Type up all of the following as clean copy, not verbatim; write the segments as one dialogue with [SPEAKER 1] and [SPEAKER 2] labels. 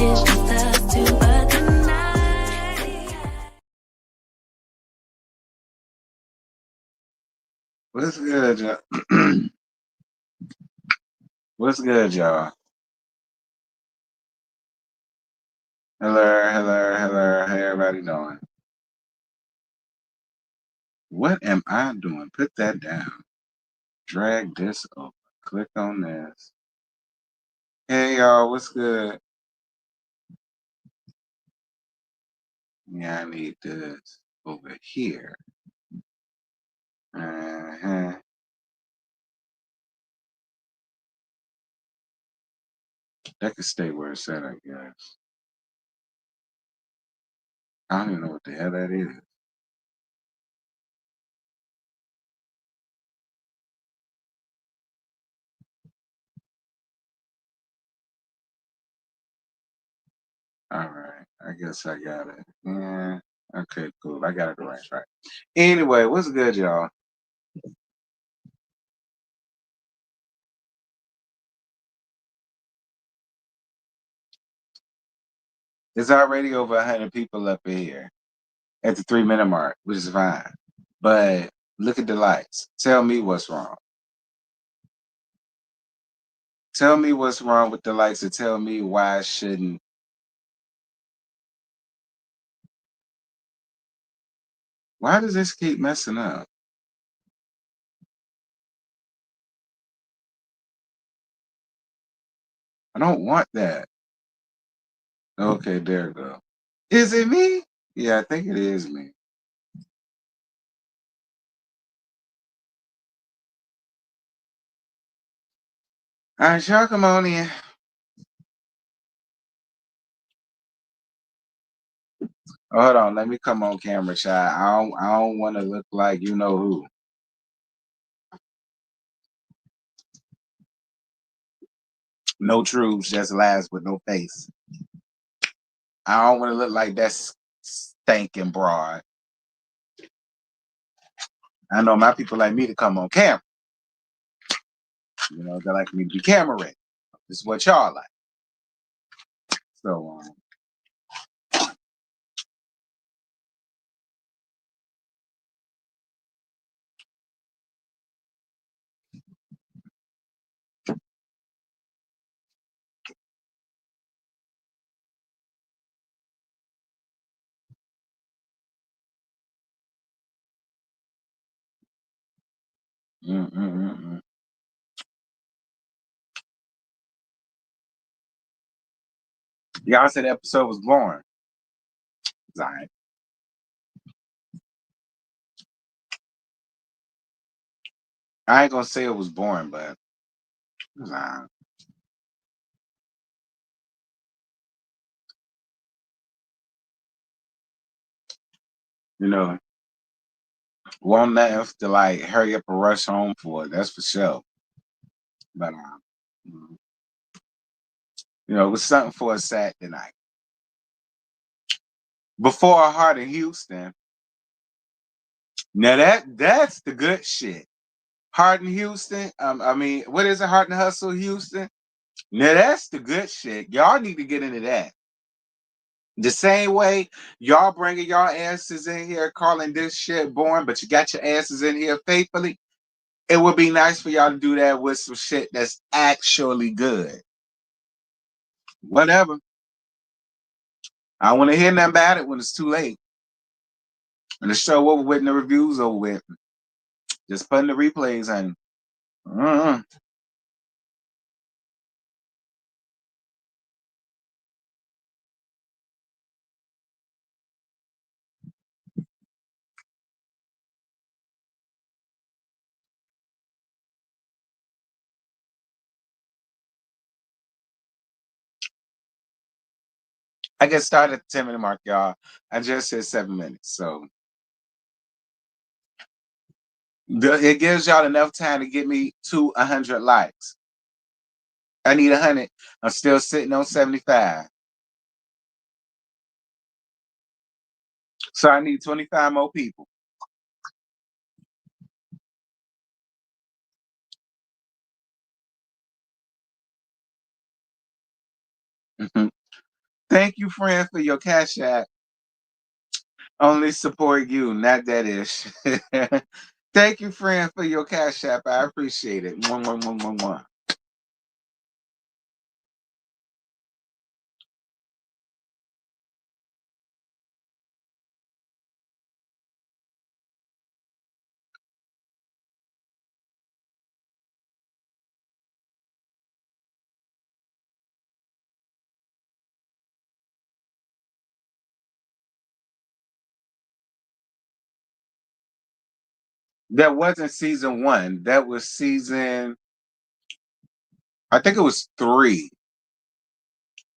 [SPEAKER 1] it's just us two for tonight.
[SPEAKER 2] What's good, y'all? What's good, y'all? Hello. How everybody doing? What am I doing? Put that down. Drag this over. Click on this. Hey, y'all. What's good? Yeah, I need this over here. Uh-huh. That could stay where it's at, I guess. I don't even know what the hell that is. All right. I guess I got it. Yeah. Okay, cool. I got it arranged right. Anyway, what's good, y'all? There's already over 100 people up in here at the 3-minute mark, which is fine. But look at the lights. Tell me what's wrong. Tell me what's wrong with the lights and tell me why I shouldn't. Why does this keep messing up? I don't want that. Okay, there we go. Is it me? Yeah, I think it is me. All right, y'all come on in. Oh, hold on, let me come on camera, child. I don't want to look like you know who. No truths, just lies with no face. I don't want to look like that stinking broad. I know my people like me to come on camera. You know, they like me to be camera ready. This is what y'all like. So, mm, mm, mm, mm. Y'all said the episode was boring. It's all right. I ain't gonna say it was boring, but it was all right. You know, won't let us to like hurry up and rush home for it. That's for sure. But it was something for a Saturday night. Before Heart in Houston. Now that's the good shit. Heart in Houston. I mean, what is it? Heart and Hustle Houston. Now that's the good shit. Y'all need to get into that. The same way y'all bringing y'all asses in here calling this shit boring, but you got your asses in here faithfully. It would be nice for y'all to do that with some shit that's actually good. Whatever. I don't want to hear nothing about it when it's too late. And the show over with and the reviews over with. Just putting the replays on. I get started at the 10-minute mark, y'all. I just said 7 minutes. So it gives y'all enough time to get me to 100 likes. I need 100. I'm still sitting on 75. So I need 25 more people. Thank you, friend, for your cash app. Only support you, not that ish. Thank you, friend, for your cash app. I appreciate it. Mwah, mwah, mwah, mwah, mwah. That wasn't season one. That was season, I think it was three.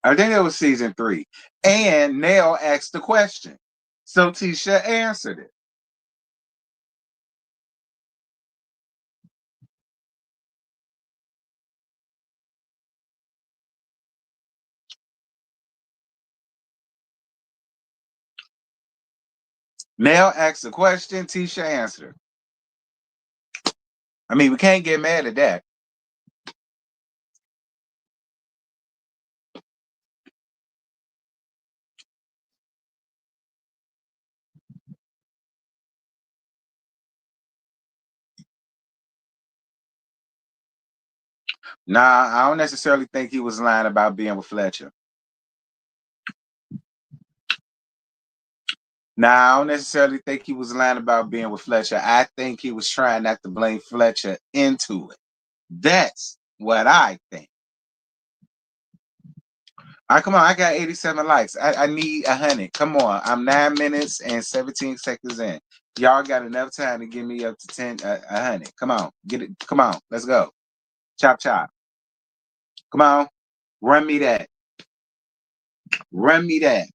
[SPEAKER 2] I think it was season three. And Nell asked the question. So Tisha answered it. Nell asked the question, Tisha answered. I mean, we can't get mad at that. Nah, I don't necessarily think he was lying about being with Fletcher. Nah, I don't necessarily think he was lying about being with Fletcher. I think he was trying not to blame Fletcher into it. That's what I think. All right, come on. I got 87 likes. I need 100. Come on. I'm 9 minutes and 17 seconds in. Y'all got enough time to get me up to 100. Come on. Get it. Come on. Let's go. Chop, chop. Come on. Run me that. Run me that.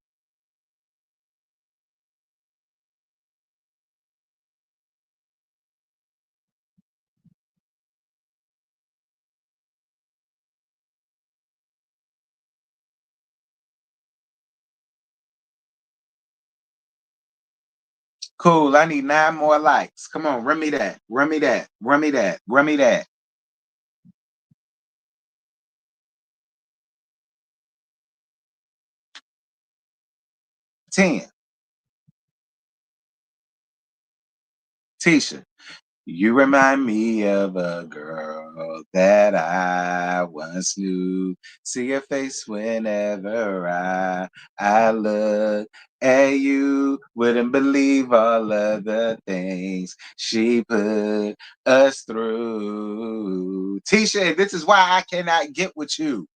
[SPEAKER 2] Cool. I need 9 more likes. Come on. Run me that. Run me that. Run me that. Run me that. 10. Tisha. You remind me of a girl that I once knew. See your face whenever I look at you. Wouldn't believe all of the things she put us through. Tisha, this is why I cannot get with you.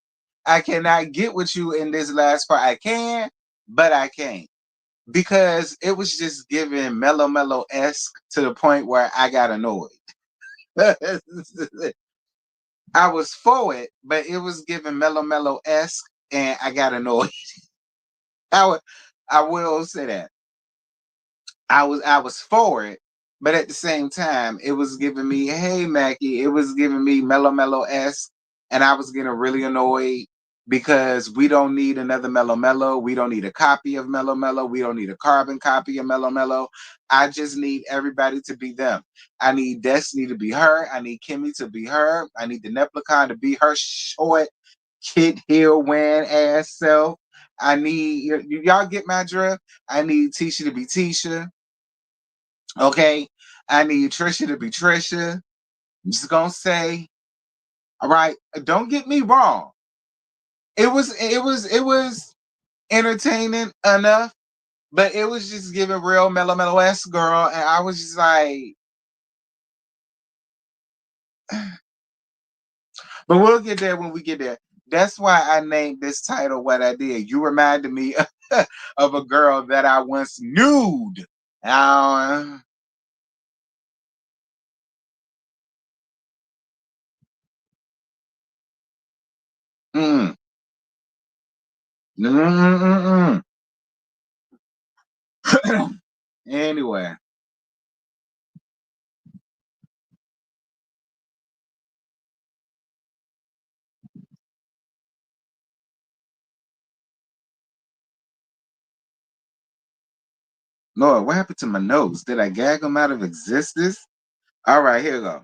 [SPEAKER 2] I cannot get with you in this last part. I can, but I can't. Because it was just giving mellow esque to the point where I got annoyed. I was for it, but it was giving mellow esque, and I got annoyed. I would, I will say that I was for it, but at the same time, it was giving me, hey Mackie, it was giving me mellow esque, and I was getting really annoyed because we don't need another mellow. We don't need a copy of mellow. We don't need a carbon copy of mellow. I just need everybody to be them. I need Destiny to be her. I need Kimmy to be her. I need the Neplicon to be her short kid heel wearing ass self. I need y'all get my drift. I need Tisha to be Tisha. Okay. I need Trisha to be Trisha. I'm just gonna say, all right, don't get me wrong. It was entertaining enough, but it was just giving real mellow ass girl, and I was just like, but we'll get there when we get there. That's why I named this title what I did. You reminded me of a girl that I once nude. Uh, mm, mm. Anyway, Lord, what happened to my nose? Did I gag them out of existence? All right, here we go.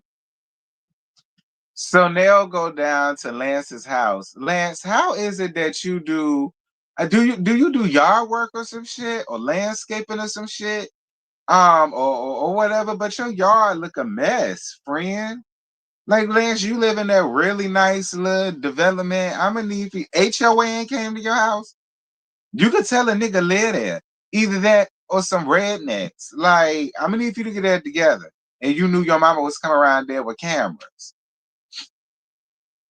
[SPEAKER 2] So Nell go down to Lance's house. Lance, how is it that you do Do you do yard work or some shit or landscaping or some shit? Or whatever, but your yard look a mess, friend. Like Lance, you live in that really nice little development. I'm gonna need you. HOA ain't came to your house. You could tell a nigga live there. Either that or some rednecks. Like, I'm gonna need you to get that together. And you knew your mama was coming around there with cameras.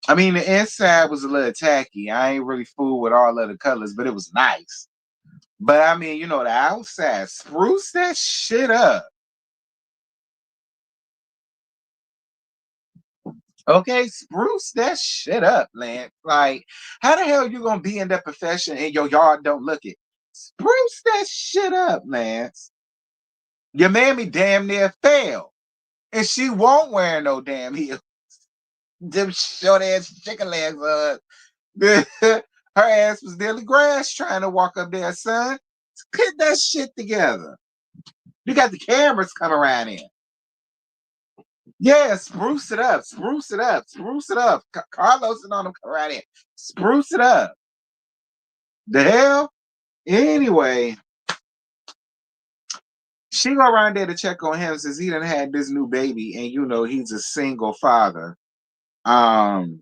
[SPEAKER 2] I mean, the inside was a little tacky. I ain't really fooled with all of the colors, but it was nice. But I mean, the outside, spruce that shit up. Okay, spruce that shit up, Lance. Like, how the hell you gonna be in that profession and your yard don't look it? Spruce that shit up, Lance. Your mammy damn near fell. And she won't wear no damn heels. Them short ass chicken legs. Her ass was nearly grass trying to walk up there, son. Put that shit together. You got the cameras coming around in. Yeah, spruce it up, spruce it up, spruce it up. Carlos and on them come right in. Spruce it up. The hell? Anyway, she go around there to check on him since he done had this new baby, and he's a single father. And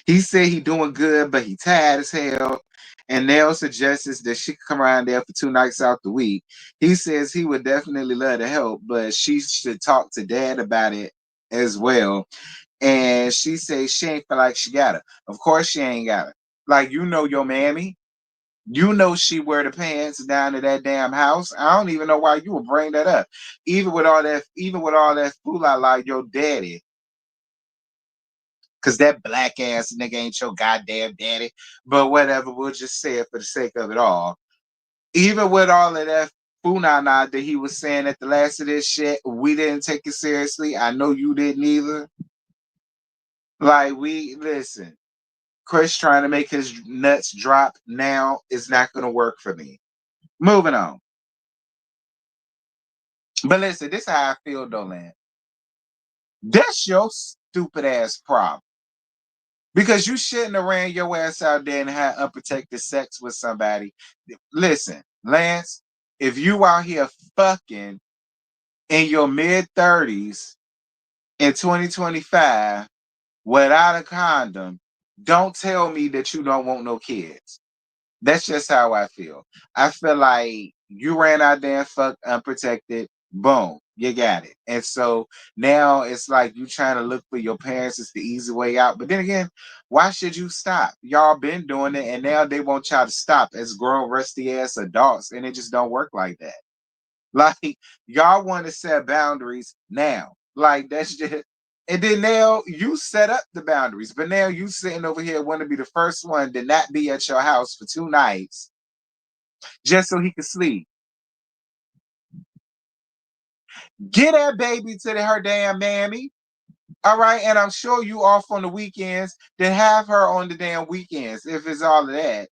[SPEAKER 2] he said he doing good, but he tired as hell. And Nell suggests that she could come around there for 2 nights out the week. He says he would definitely love to help, but she should talk to dad about it as well. And she says she ain't feel like she got it. Of course she ain't got it. Like, your mammy. She wear the pants down to that damn house. I don't even know why you would bring that up. Even with all that fool I like your daddy. Cause that black ass nigga ain't your goddamn daddy. But whatever, we'll just say it for the sake of it all. Even with all of that fool-na-na that he was saying at the last of this shit, we didn't take it seriously. I know you didn't either. Like, listen, Chris trying to make his nuts drop now is not going to work for me. Moving on. But listen, this is how I feel, though, man. That's your stupid ass problem. Because you shouldn't have ran your ass out there and had unprotected sex with somebody. Listen, Lance, if you out here fucking in your mid-30s in 2025 without a condom, don't tell me that you don't want no kids. That's just how I feel. I feel like you ran out there and fucked unprotected. Boom, you got it. And so now it's like you trying to look for your parents. It's the easy way out. But then again, why should you stop? Y'all been doing it, and now they want y'all to stop as grown, rusty ass adults, and it just don't work like that. Like, y'all want to set boundaries now. Like, that's just. And then now you set up the boundaries, but now you sitting over here want to be the first one to not be at your house for 2 nights just so he can sleep. Get that baby to her damn mammy. All right. And I'm sure you off on the weekends, then have her on the damn weekends if it's all of that.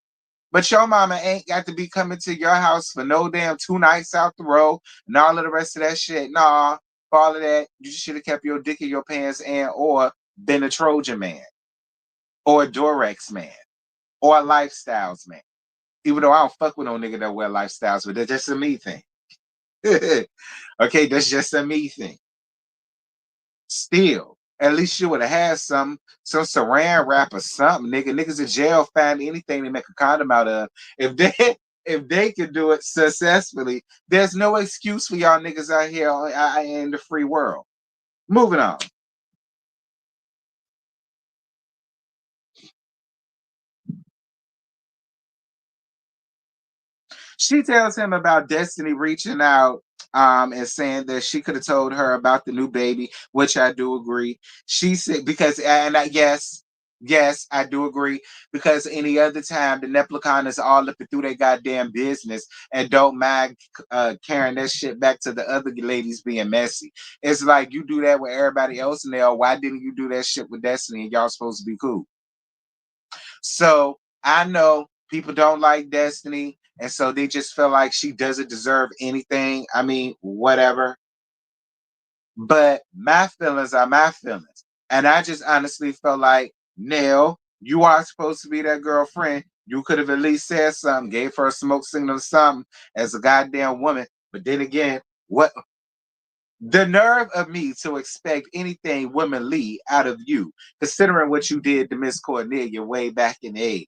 [SPEAKER 2] But your mama ain't got to be coming to your house for no damn 2 nights out the road and all of the rest of that shit. Nah, for all of that, you should have kept your dick in your pants and or been a Trojan man or a Dorex man or a Lifestyles man. Even though I don't fuck with no nigga that wear Lifestyles, but that's just a me thing. Okay, that's just a me thing. Still, at least you would have had some saran wrap or something, nigga. Niggas in jail find anything to make a condom out of. If they if they can do it successfully, there's no excuse for y'all niggas out here in the free world. Moving on. She tells him about Destiny reaching out and saying that she could have told her about the new baby, which I do agree. She said because yes, I do agree because any other time the Neplicon is all up through their goddamn business and don't mind carrying that shit back to the other ladies being messy. It's like you do that with everybody else and there. Why didn't you do that shit with Destiny and y'all supposed to be cool? So I know people don't like Destiny, and so they just feel like she doesn't deserve anything. I mean, whatever. But my feelings are my feelings. And I just honestly felt like, Nell, You are supposed to be that girlfriend. You could have at least said something, gave her a smoke signal or something as a goddamn woman. But then again, what the nerve of me to expect anything womanly out of you, considering what you did to Miss Cornelia way back in the 80s.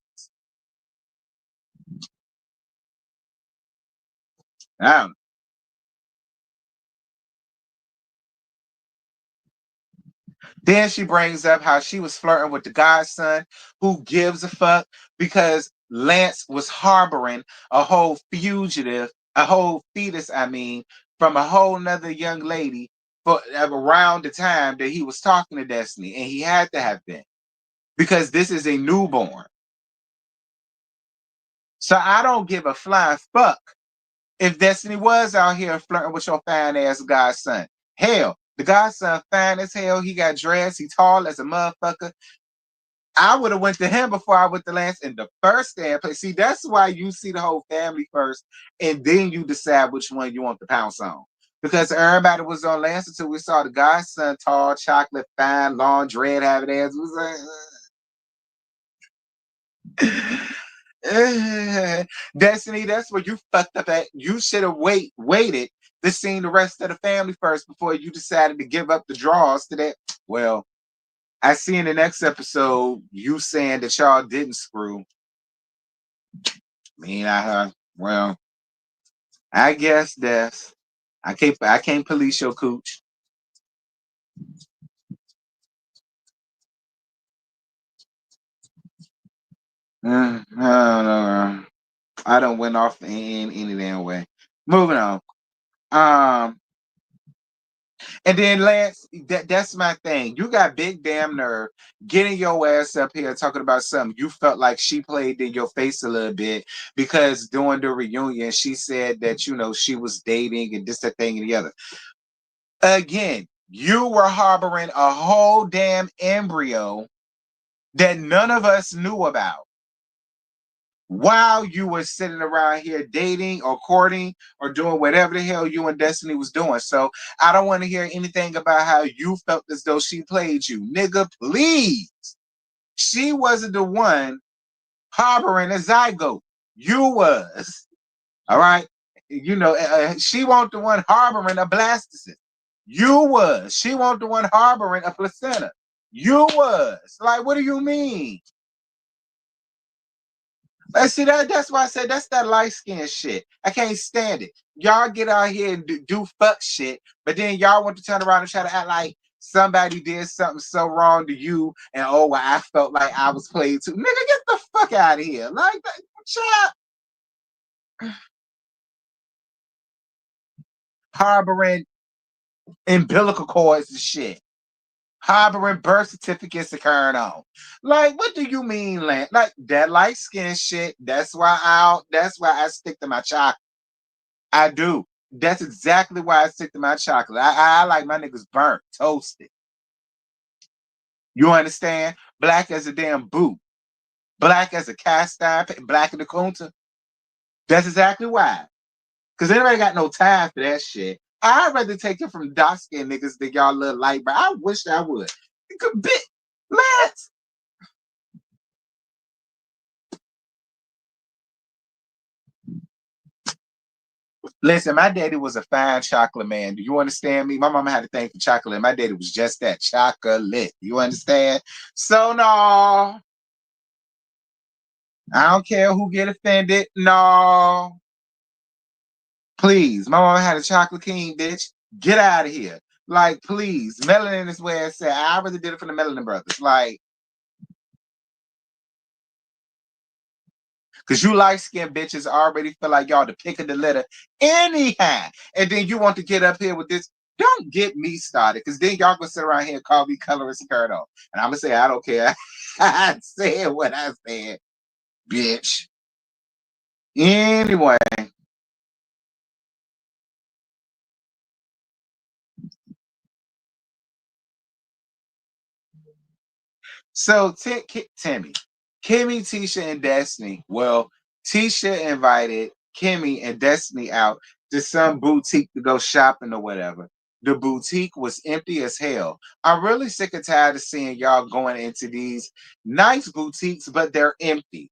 [SPEAKER 2] I don't. Then she brings up how she was flirting with the godson. Who gives a fuck? Because Lance was harboring a whole fugitive, a whole fetus, I mean, from a whole nother young lady for around the time that he was talking to Destiny. And he had to have been. Because this is a newborn. So I don't give a flying fuck if Destiny was out here flirting with your fine ass godson. Hell, the godson fine as hell. He got dressed. He tall as a motherfucker. I would have went to him before I went to Lance in the first damn place. See, that's why you see the whole family first, and then you decide which one you want to pounce on. Because everybody was on Lance until we saw the godson, tall, chocolate, fine, long, dread having ass. It was like, Destiny, that's where you fucked up at. You should have waited to see the rest of the family first before you decided to give up the draws to that. Well, I see in the next episode you saying that y'all didn't screw. Me and well, I guess that's I can't police your cooch. I don't know. I don't went off in any damn way. Moving on. Um, and then Lance, that's my thing. You got big damn nerve getting your ass up here talking about something you felt like she played in your face a little bit because during the reunion she said that she was dating and this, that thing and the other. Again, you were harboring a whole damn embryo that none of us knew about while you were sitting around here dating or courting or doing whatever the hell you and Destiny was doing. So I don't want to hear anything about how you felt as though she played you. Nigga, please. She wasn't the one harboring a zygote. You was. All right. She wasn't the one harboring a blastocyst. You was. She wasn't the one harboring a placenta. You was. Like, what do you mean? I see that's why I said that's that light skin shit. I can't stand it. Y'all get out here and do fuck shit, but then y'all want to turn around and try to act like somebody did something so wrong to you, and well, I felt like I was played too. Nigga, get the fuck out of here. Like that, child. Harboring umbilical cords and shit. Harboring birth certificates to carry on. Like, what do you mean, Lance? Like that light skin shit. That's why I stick to my chocolate. I do. That's exactly why I stick to my chocolate. I like my niggas burnt, toasted. You understand? Black as a damn boot. Black as a cast iron, black in the kunta. That's exactly why. Because anybody got no time for that shit. I'd rather take it from dark skin niggas than y'all little light brown. I wish I would. You could bit. Let's. Listen, my daddy was a fine chocolate man. Do you understand me? My mama had a thing for chocolate. My daddy was just that chocolate. You understand? So no. I don't care who get offended. No. Please. My mama had a chocolate king, bitch. Get out of here. Like, please. Melanin is where it's at. I really did it for the Melanin brothers. Like, because you light skinned bitches already feel like y'all the pick of the litter anyhow. And then you want to get up here with this. Don't get me started. Because then y'all gonna sit around here and call me color and skirt on. And I'm gonna say, I don't care. I said what I said, bitch. Anyway. So Timmy, Kimmy, Tisha, and Destiny. Well, Tisha invited Kimmy and Destiny out to some boutique to go shopping or whatever. The boutique was empty as hell. I'm really sick and tired of seeing y'all going into these nice boutiques, but they're empty.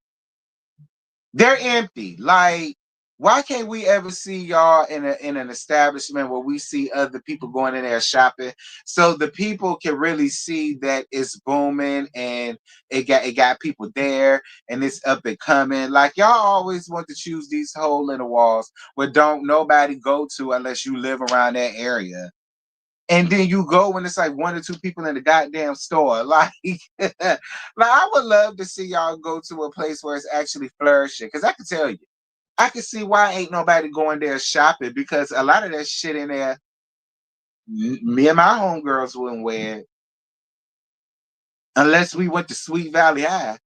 [SPEAKER 2] They're empty. Like, why can't we ever see y'all in an establishment where we see other people going in there shopping, so the people can really see that it's booming and it got people there and it's up and coming. Like, y'all always want to choose these hole in the walls where don't nobody go to unless you live around that area. And then you go when it's like one or two people in the goddamn store. Like I would love to see y'all go to a place where it's actually flourishing. Because I can tell you, I can see why ain't nobody going there shopping, because a lot of that shit in there, me and my homegirls wouldn't wear it unless we went to Sweet Valley High.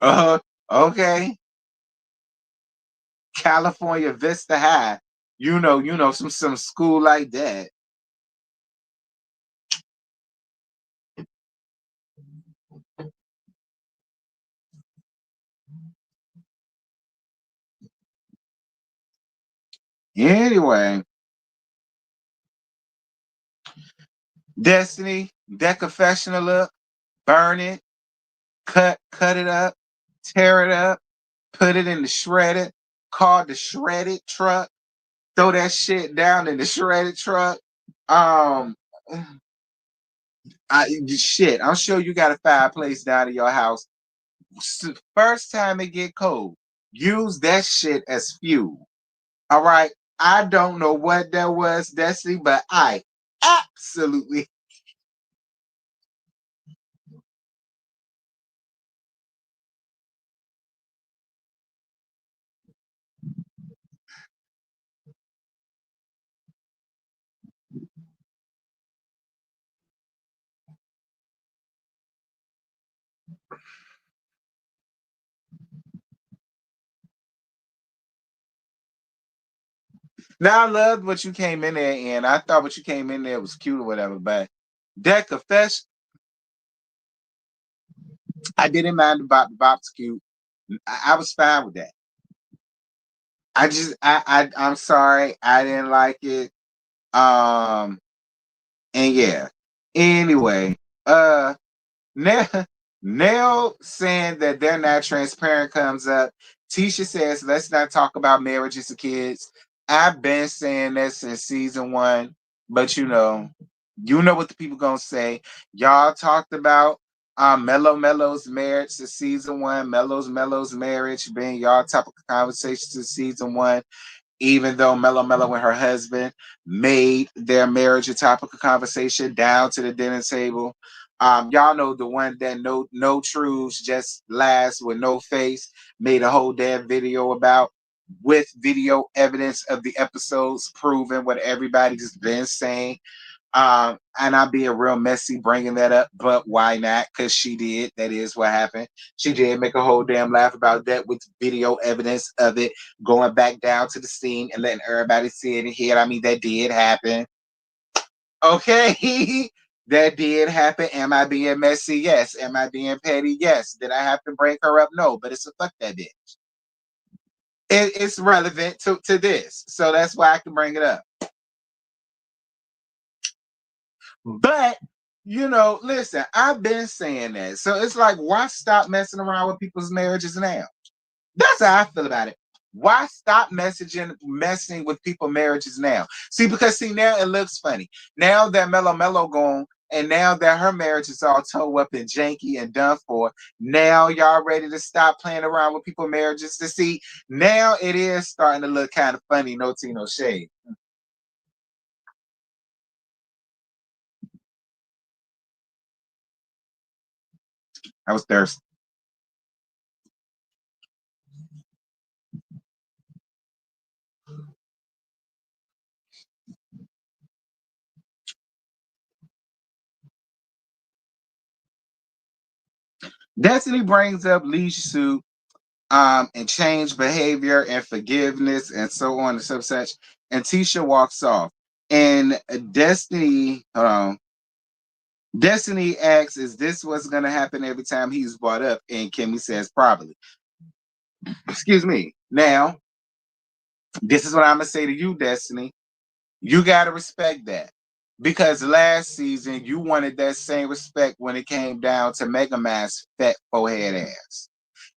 [SPEAKER 2] uh, okay. California Vista High. Some school like that. Anyway, Destiny, that confessional look, burn it, cut it up, tear it up, put it in the shredder, called the shredded truck, throw that shit down in the shredded truck. Um, I'm sure you got a fireplace down in your house. First time it get cold, use that shit as fuel. All right. I don't know what that was, Destiny, but I absolutely. Now I loved what you came in there and I thought what you came in there was cute or whatever, but that confession, I didn't mind the bop's cute. I was fine with that. I'm sorry, I didn't like it. Um, and yeah. Anyway, now, Nell saying that they're not transparent comes up. Tisha says, let's not talk about marriages and kids. I've been saying that since season one, but you know what the people gonna say. Y'all talked about Mello's marriage to season one, Mello's marriage being y'all topic of conversation to season one, even though Mello and her husband made their marriage a topic of conversation down to the dinner table. Y'all know the one that no truths, just laughs with no face, made a whole damn video about, with video evidence of the episodes proving what everybody's been saying. And I'm being real messy bringing that up, but why not? Because she did. That is what happened. She did make a whole damn laugh about that with video evidence of it going back down to the scene and letting everybody see it and hear it. I mean, that did happen. Okay. That did happen. Am I being messy? Yes. Am I being petty? Yes. Did I have to break her up? No. But it's a fuck that bitch. It's relevant to this. So that's why I can bring it up. But listen, I've been saying that. So it's like, why stop messing around with people's marriages now? That's how I feel about it. Why stop messing with people's marriages now? See, now it looks funny. Now that Mello gone, and now that her marriage is all towed up and janky and done for, now y'all ready to stop playing around with people's marriages to see. Now it is starting to look kind of funny, no tea, no shade. I was thirsty. Destiny brings up leash suit, and change behavior and forgiveness and so on and such. And Tisha walks off. And hold on. Destiny asks, "Is this what's gonna happen every time he's brought up?" And Kimmy says, "Probably." Excuse me. Now, this is what I'm gonna say to you, Destiny. You gotta respect that. Because last season you wanted that same respect when it came down to Mega Man's fat forehead ass.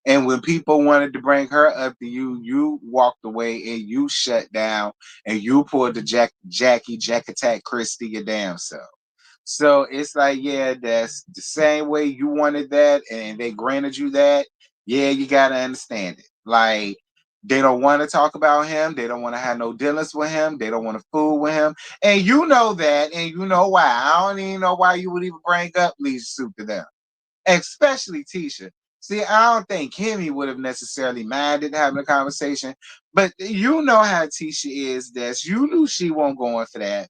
[SPEAKER 2] And when people wanted to bring her up to you, you walked away and you shut down and you pulled the Jack Attack Christie your damn self. So it's like, yeah, that's the same way you wanted that, and they granted you that. Yeah, you gotta understand it. Like, they don't want to talk about him. They don't want to have no dealings with him. They don't want to fool with him. And you know that, and you know why. I don't even know why you would even bring up Leisure Suit to them, especially Tisha. See, I don't think Kimmy would have necessarily minded having a conversation, but you know how Tisha is. That you knew she won't go in for that.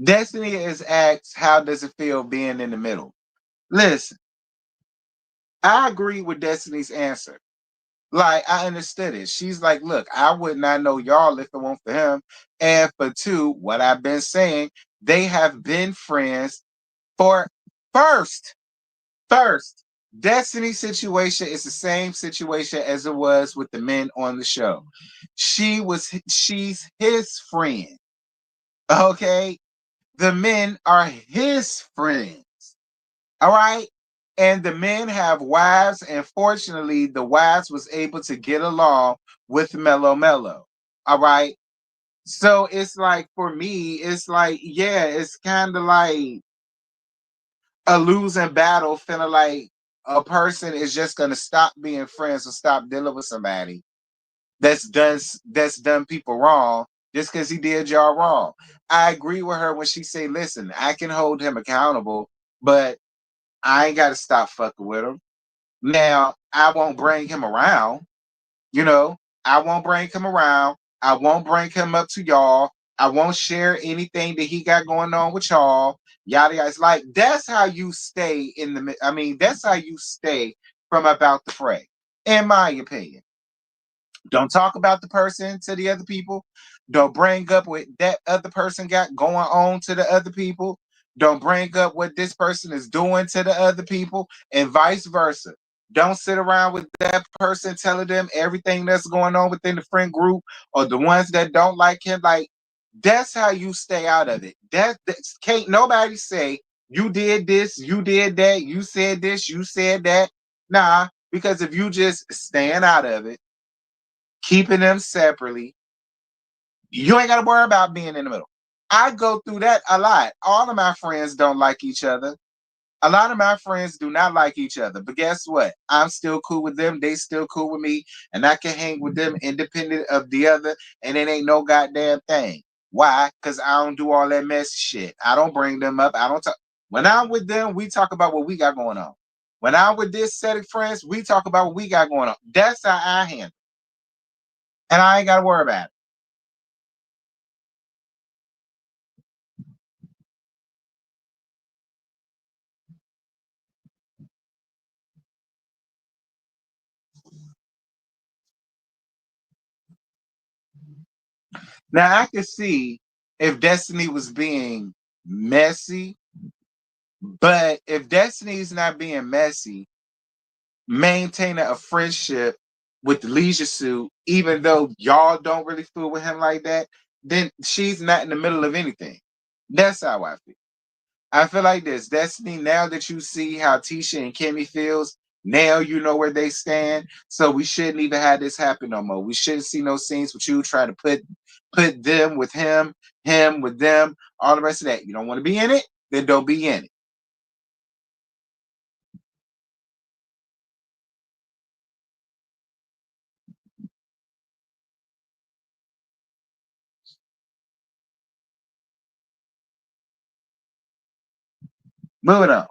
[SPEAKER 2] Destiny is asked, how does it feel being in the middle? Listen, I agree with Destiny's answer. Like, I understood it. She's like, look, I would not know y'all if it weren't for him. And for two, what I've been saying, they have been friends for first. First, Destiny's situation is the same situation as it was with the men on the show. She's his friend. Okay? The men are his friends. All right. And the men have wives, and fortunately, the wives was able to get along with Mellow Mellow. All right. So it's like for me, it's like, yeah, it's kind of like a losing battle, feeling like a person is just gonna stop being friends or stop dealing with somebody that's done people wrong just because he did y'all wrong. I agree with her when she say, listen, I can hold him accountable, but I ain't got to stop fucking with him. Now, I won't bring him around, you know, I won't bring him around. I won't bring him up to y'all. I won't share anything that he got going on with y'all. Yada yada. It's like, that's how you stay in the, I mean, that's how you stay from about the fray, in my opinion. Don't talk about the person to the other people. Don't bring up what that other person got going on to the other people. Don't bring up what this person is doing to the other people, and vice versa. Don't sit around with that person telling them everything that's going on within the friend group or the ones that don't like him. Like, that's how you stay out of it. That's can't nobody say you did this, you did that, you said this, you said that. Nah, because if you just stand out of it, keeping them separately, you ain't got to worry about being in the middle. I go through that a lot. All of my friends don't like each other. A lot of my friends do not like each other. But guess what? I'm still cool with them. They still cool with me. And I can hang with them independent of the other. And it ain't no goddamn thing. Why? Because I don't do all that messy shit. I don't bring them up. I don't talk. When I'm with them, we talk about what we got going on. When I'm with this set of friends, we talk about what we got going on. That's how I handle. And I ain't got to worry about it. Now I can see if Destiny was being messy, but if Destiny's not being messy, maintaining a friendship with the Leisure Suit, even though y'all don't really fool with him like that, then she's not in the middle of anything. That's how I feel. I feel like this. Destiny, now that you see how Tisha and Kimmy feels, now you know where they stand. So we shouldn't even have this happen no more. We shouldn't see no scenes with you trying to put them with him with them, all the rest of that. You don't want to be in it, then don't be in it. Moving on.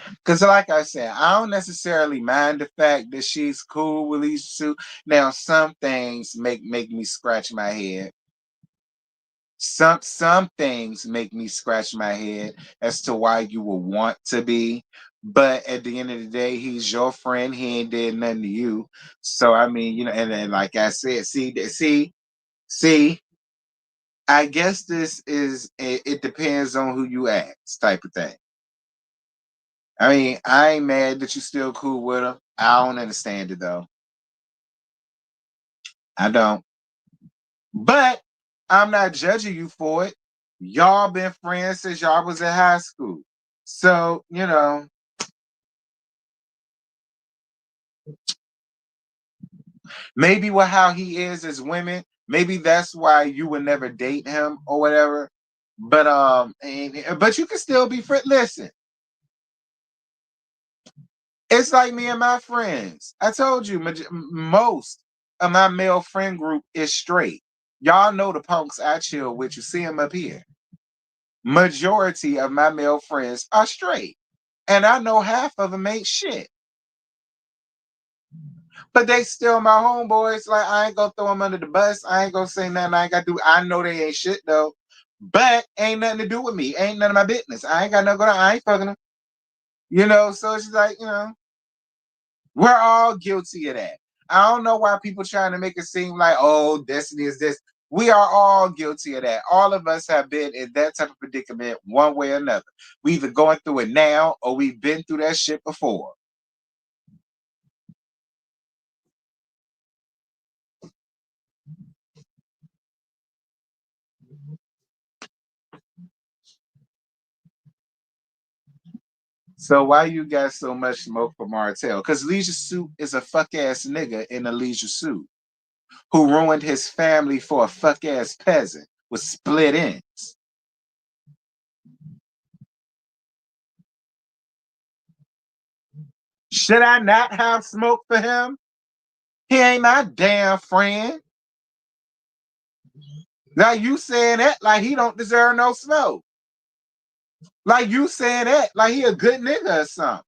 [SPEAKER 2] Because, like I said, I don't necessarily mind the fact that she's cool with Lisa Sue. Now, some things make me scratch my head. Some things make me scratch my head as to why you would want to be. But at the end of the day, he's your friend. He ain't did nothing to you. So I mean, and then like I said, see. I guess this is it depends on who you ask, type of thing. I mean, I ain't mad that you still cool with him. I don't understand it though. I don't. But I'm not judging you for it. Y'all been friends since y'all was in high school. So, maybe with how he is as women, maybe that's why you would never date him or whatever. But you can still be friends. Listen, it's like me and my friends. I told you, most of my male friend group is straight. Y'all know the punks I chill with. You see them up here. Majority of my male friends are straight. And I know half of them ain't shit. But they still my homeboys. Like, I ain't gonna throw them under the bus. I ain't gonna say nothing I ain't gotta do. I know they ain't shit though. But ain't nothing to do with me. Ain't none of my business. I ain't got nothing going on. I ain't fucking them. So it's like, we're all guilty of that. I don't know why people trying to make it seem like, oh, destiny is this. We are all guilty of that. All of us have been in that type of predicament one way or another. We either going through it now or we've been through that shit before. So why you got so much smoke for Martell? Because Leisure Suit is a fuck ass nigga in a leisure suit who ruined his family for a fuck ass peasant with split ends. Should I not have smoke for him? He ain't my damn friend. Like you saying that like he don't deserve no smoke. Like you saying that like he a good nigga or something.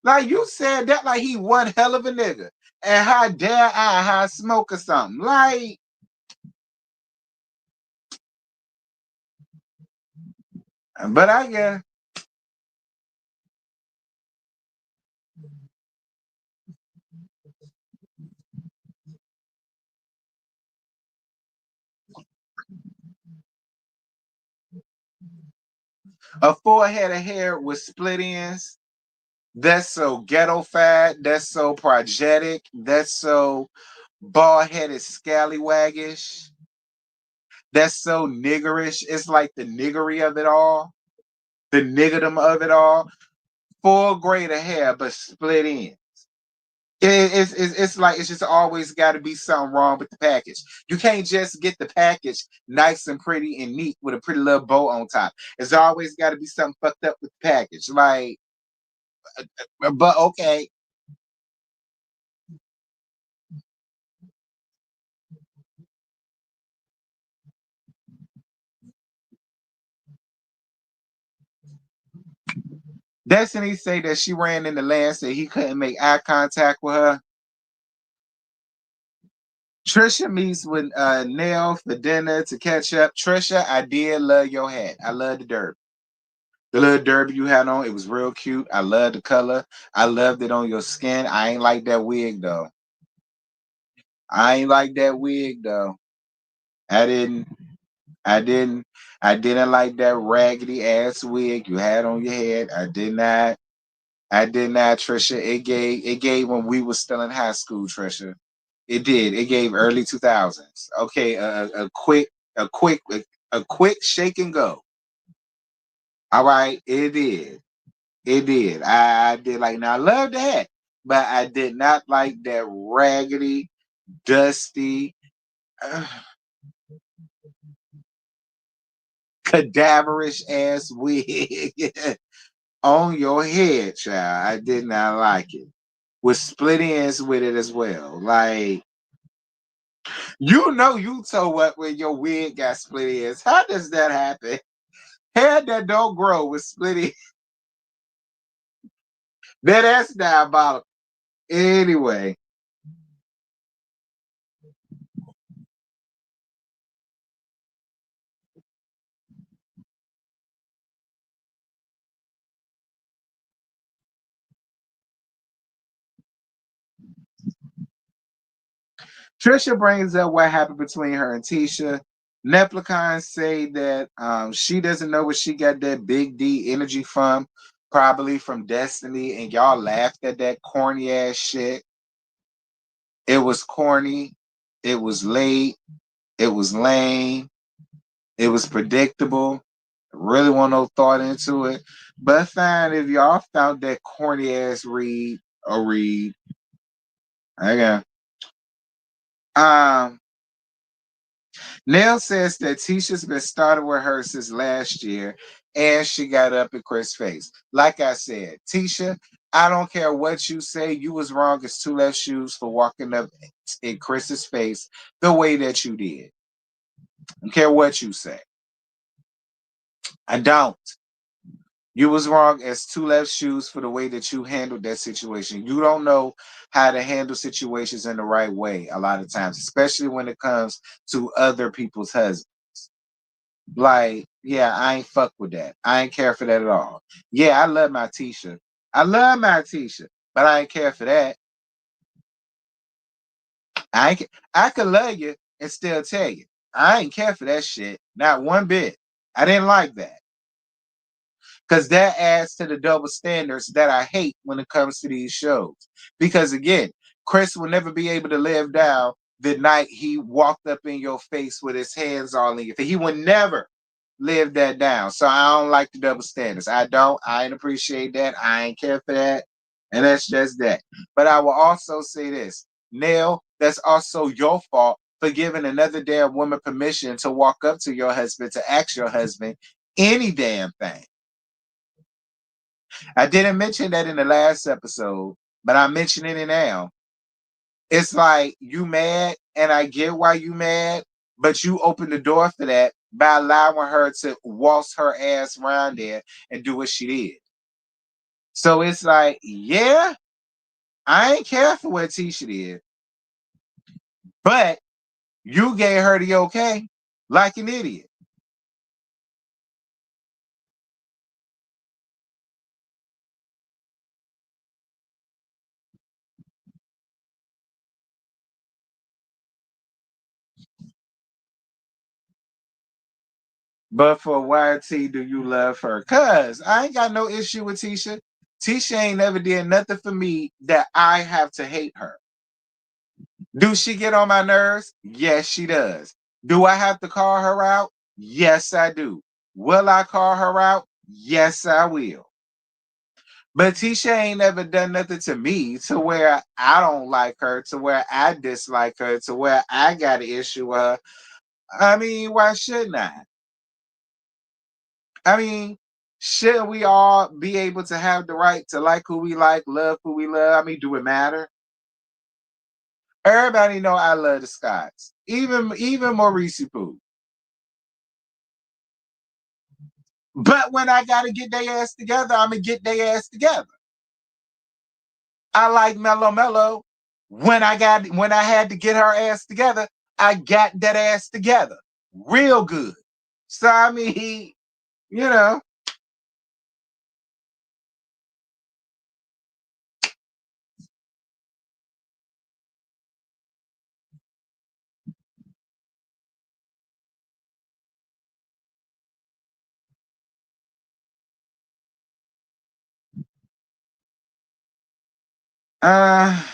[SPEAKER 2] Like you said that like he one hell of a nigga. And how dare I have smoke or something? Like, but I guess a full head of hair with split ends. That's so ghetto fat. That's so progetic. That's so bald headed scallywaggish. That's so niggerish. It's like the niggery of it all, the niggerdom of it all. Full grade of hair, but split ends. It's like it's just always got to be something wrong with the package. You can't just get the package nice and pretty and neat with a pretty little bow on top. It's always got to be something fucked up with the package. Like, but okay, Destiny say that she ran in the land, said he couldn't make eye contact with her. Trisha meets with Nell for dinner to catch up. Trisha, I did love your hat. I love the derby. The little derby you had on, it was real cute. I love the color. I loved it on your skin. I ain't like that wig though. I ain't like that wig though. I didn't. I didn't. I didn't like that raggedy ass wig you had on your head. I did not. I did not, Trisha. It gave when we was still in high school, Trisha. It did. It gave early 2000s. Okay, a quick shake and go. All right, it did. It did. I did like now I love the hat, but I did not like that raggedy, dusty, uh, cadaverish ass wig on your head, child. I did not like it. With split ends with it as well. Like, you toe up when your wig got split ends. How does that happen? Hair that don't grow with split ends. That's diabolical. Anyway, Trisha brings up what happened between her and Tisha. Neplicons say that she doesn't know where she got that big D energy from, probably from Destiny, and y'all laughed at that corny ass shit. It was corny, it was late, it was lame, it was predictable. Really want no thought into it. But fine, if y'all found that corny ass read, a read. Okay. Um, Nell says that Tisha's been starting with her since last year, and she got up in Chris' face. Like I said, Tisha, I don't care what you say, you was wrong as two left shoes for walking up in Chris's face the way that you did. I don't care what you say. I don't. You was wrong as two left shoes for the way that you handled that situation. You don't know how to handle situations in the right way a lot of times, especially when it comes to other people's husbands. Like, yeah, I ain't fuck with that. I ain't care for that at all. Yeah, I love my Tisha. I love my Tisha, but I ain't care for that. I could love you and still tell you. I ain't care for that shit. Not one bit. I didn't like that. Because that adds to the double standards that I hate when it comes to these shows. Because again, Chris will never be able to live down the night he walked up in your face with his hands all in your face. He would never live that down. So I don't like the double standards. I don't. I ain't appreciate that. I ain't care for that. And that's just that. But I will also say this, Neil, that's also your fault for giving another damn woman permission to walk up to your husband to ask your husband any damn thing. I didn't mention that in the last episode, but I'm mentioning it now. It's like you mad, and I get why you mad, but you opened the door for that by allowing her to waltz her ass around there and do what she did. So it's like, yeah, I ain't care for what Tisha did, but you gave her the okay like an idiot. But for YT, do you love her? Cause I ain't got no issue with Tisha. Tisha ain't never did nothing for me that I have to hate her. Do she get on my nerves? Yes, she does. Do I have to call her out? Yes, I do. Will I call her out? Yes, I will. But Tisha ain't never done nothing to me to where I don't like her, to where I dislike her, to where I got an issue with her. I mean, why shouldn't I? I mean, should we all be able to have the right to like who we like, love who we love? I mean, do it matter? Everybody know I love the Scots, even Maurice Pooh. But when I gotta get their ass together, I'm gonna get their ass together. I like Mellow Mellow. When I had to get her ass together, I got that ass together real good. So I mean, you know, uh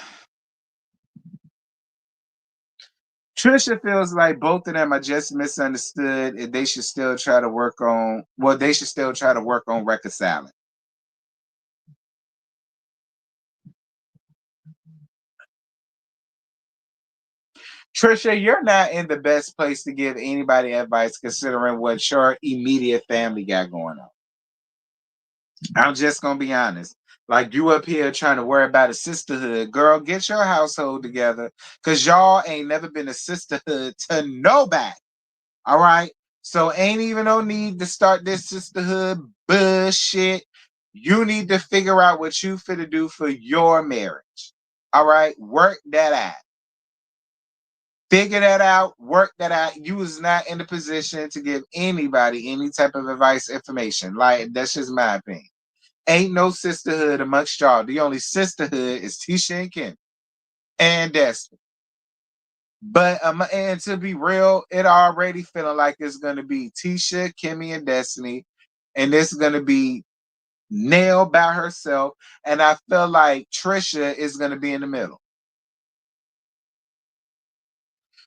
[SPEAKER 2] Trisha feels like both of them are just misunderstood and they should still try to work on they should still try to work on reconciling. Trisha, you're not in the best place to give anybody advice considering what your immediate family got going on. I'm just gonna be honest. Like you up here trying to worry about a sisterhood. Girl, get your household together. Cause y'all ain't never been a sisterhood to nobody. All right. So ain't even no need to start this sisterhood bullshit. You need to figure out what you finna do for your marriage. All right, work that out. Figure that out, work that out. You is not in the position to give anybody any type of advice, information. Like, that's just my opinion. Ain't no sisterhood amongst y'all. The only sisterhood is Tisha and Kim and Destiny. But and to be real, it already feeling like it's gonna be Tisha, Kimmy, and Destiny, and this is gonna be Nail by herself. And I feel like Trisha is gonna be in the middle.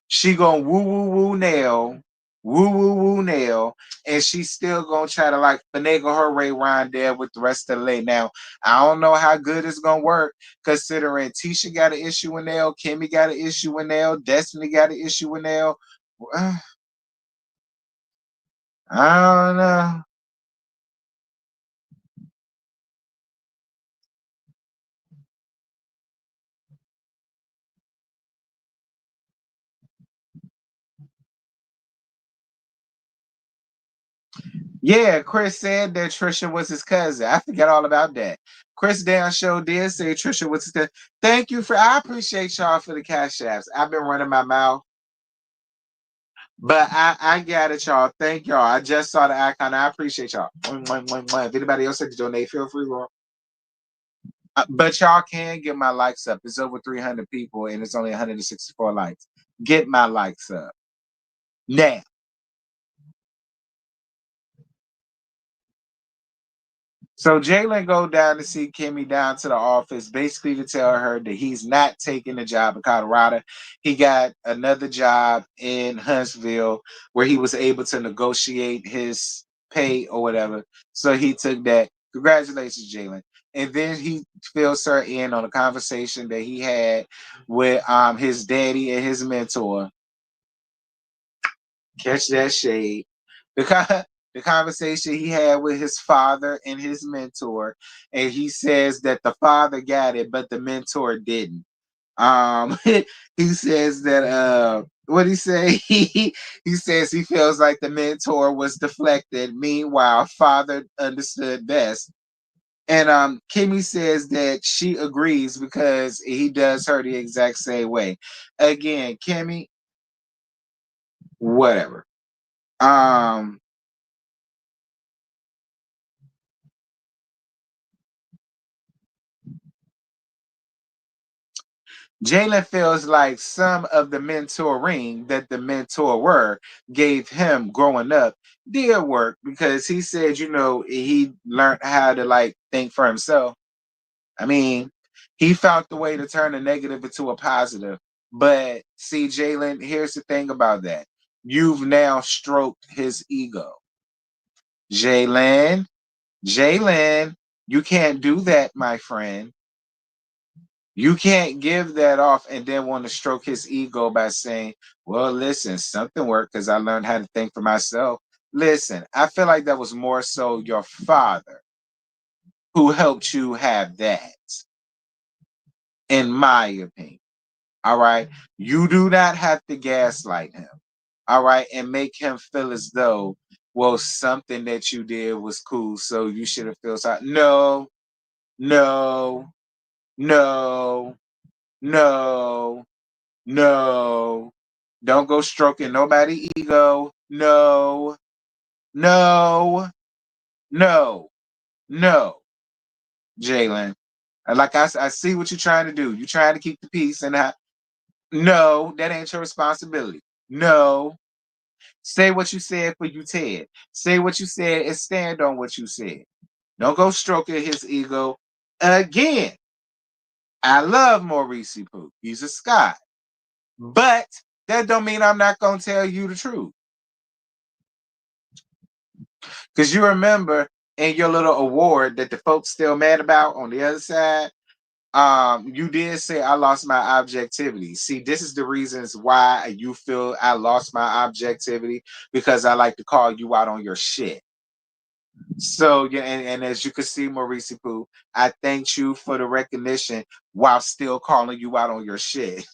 [SPEAKER 2] She gonna woo woo woo Nail, woo woo woo Nail, and she's still gonna try to like finagle her way around there with the rest of the lay. Now, I don't know how good it's gonna work, considering Tisha got an issue with Nail, Kimmy got an issue with Nail, Destiny got an issue with Nail. I don't know. Yeah, Chris said that Trisha was his cousin. I forgot all about that. Chris Down Show did say Trisha was his cousin. Thank you for. I appreciate y'all for the cash apps. I've been running my mouth, but I got it, y'all. Thank y'all. I just saw the icon. I appreciate y'all. If anybody else said to donate, feel free, bro. But y'all can get my likes up. It's over 300 people, and it's only 164 likes. Get my likes up now. So Jalen go down to see Kimmy down to the office, basically to tell her that he's not taking the job in Colorado. He got another job in Huntsville where he was able to negotiate his pay or whatever. So he took that. Congratulations, Jalen. And then he fills her in on a conversation that he had with his daddy and his mentor. Catch that shade. The, the conversation he had with his father and his mentor, and he says that the father got it, but the mentor didn't. He says that what he say? He says he feels like the mentor was deflected. Meanwhile, father understood best. And Kimmy says that she agrees because he does her the exact same way. Again, Kimmy, whatever. Um, Jalen feels like some of the mentoring that the mentor gave him growing up did work because he said, he learned how to like think for himself. I mean, he found the way to turn a negative into a positive. But see, Jalen, here's the thing about that. You've now stroked his ego. Jalen, Jalen, you can't do that, my friend. You can't give that off and then want to stroke his ego by saying, well, listen, something worked because I learned how to think for myself. Listen, I feel like that was more so your father who helped you have that, in my opinion. All right. You do not have to gaslight him. All right. And make him feel as though, well, something that you did was cool. So you should have felt sorry. No, no, no, no. No, don't go stroking nobody ego. No, no, no, no, Jalen. Like I see what you're trying to do. You're trying to keep the peace, and no, that ain't your responsibility. No, say what you said for you, Ted. Say what you said and stand on what you said. Don't go stroking his ego again. I love Maurice Pooh. He's a Scot, but that don't mean I'm not gonna tell you the truth. Because you remember in your little award that the folks still mad about on the other side, you did say I lost my objectivity. See, this is the reasons why you feel I lost my objectivity because I like to call you out on your shit. So yeah, and as you can see, Maurice Pooh, I thanked you for the recognition while still calling you out on your shit.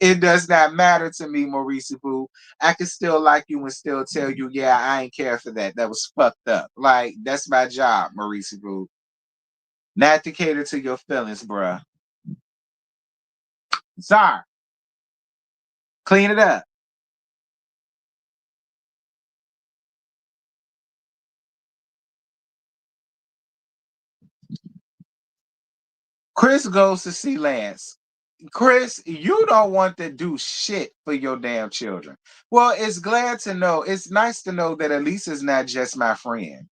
[SPEAKER 2] It does not matter to me, Maurice Pooh. I can still like you and still tell you, yeah, I ain't care for that. That was fucked up. Like, that's my job, Maurice Pooh. Not to cater to your feelings, bruh. Sorry. Clean it up. Chris goes to see Lance. Chris, you don't want to do shit for your damn children. Well, it's nice to know that at least it's not just my friend.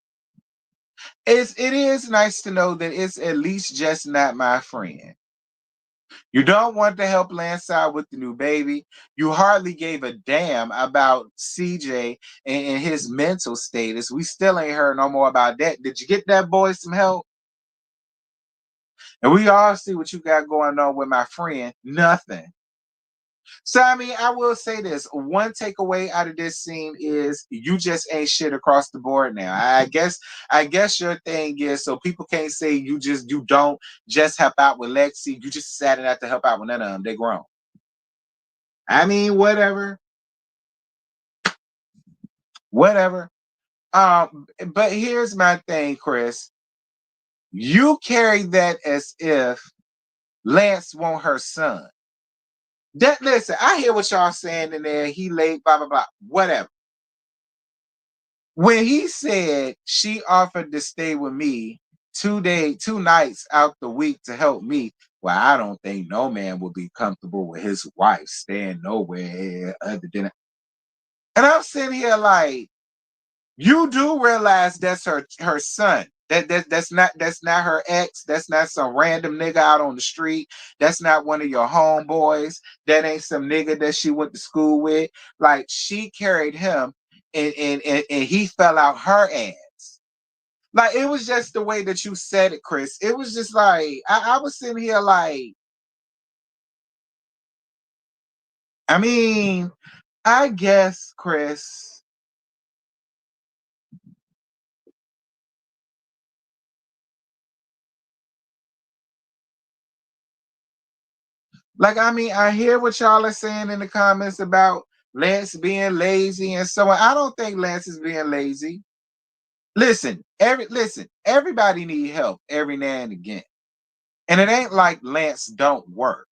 [SPEAKER 2] It is nice to know that it's at least just not my friend. You don't want to help Lance out with the new baby. You hardly gave a damn about CJ and his mental status. We still ain't heard no more about that. Did you get that boy some help? And we all see what you got going on with my friend. Nothing. So I mean, I will say this. One takeaway out of this scene is you just ain't shit across the board now. I guess your thing is so people can't say you don't just help out with Lexi. You just decided not to help out with none of them. They grown. I mean, whatever. Whatever. But here's my thing, Chris. You carry that as if Lance want her son. That listen, I hear what y'all saying in there. He late, blah blah blah, whatever. When he said she offered to stay with me 2 nights out the week to help me, well, I don't think no man would be comfortable with his wife staying nowhere other than. And I'm sitting here like, you do realize that's her son. That's not her ex. That's not some random nigga out on the street. That's not one of your homeboys. That ain't some nigga that she went to school with. Like she carried him and he fell out her ass. Like it was just the way that you said it, Chris. It was just like I was sitting here like, I mean, I guess, Chris. Like, I mean, I hear what y'all are saying in the comments about Lance being lazy and so on. I don't think Lance is being lazy. Everybody need help every now and again. And it ain't like Lance don't work.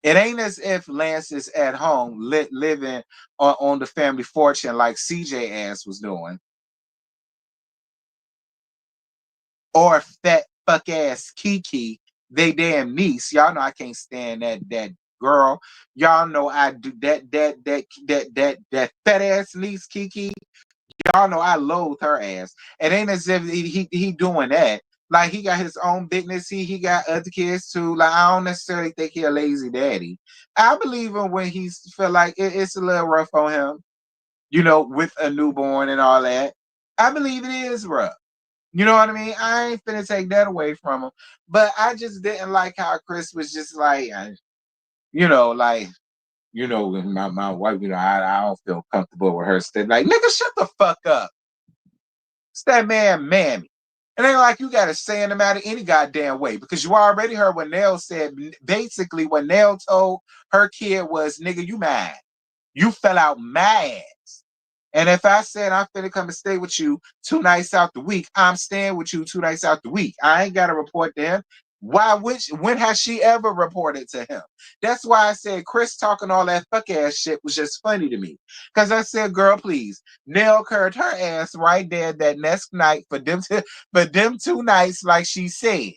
[SPEAKER 2] It ain't as if Lance is at home living on the family fortune like CJ ass was doing. Or fat fuck ass Kiki, they damn niece. Y'all know I can't stand that girl. Y'all know I do that fat ass niece Kiki. Y'all know I loathe her ass. It ain't as if he doing that. Like he got his own business. He got other kids too. Like I don't necessarily think he a lazy daddy. I believe him when he feel like it's a little rough on him. With a newborn and all that. I believe it is rough. You know what I mean? I ain't finna take that away from him. But I just didn't like how Chris was just like, like, with my wife, I don't feel comfortable with her. Like, nigga, shut the fuck up. It's that man, mammy. It ain't like you got to say in the matter any goddamn way because you already heard what Nell said. Basically, what Nell told her kid was, nigga, you mad. You fell out mad. And if I said I'm finna come and stay with you 2 nights out the week, I'm staying with you 2 nights out the week. I ain't gotta report to him. When has she ever reported to him? That's why I said Chris talking all that fuck ass shit was just funny to me. Cause I said, girl, please, Nell curved her ass right there that next night for them 2 nights, like she said.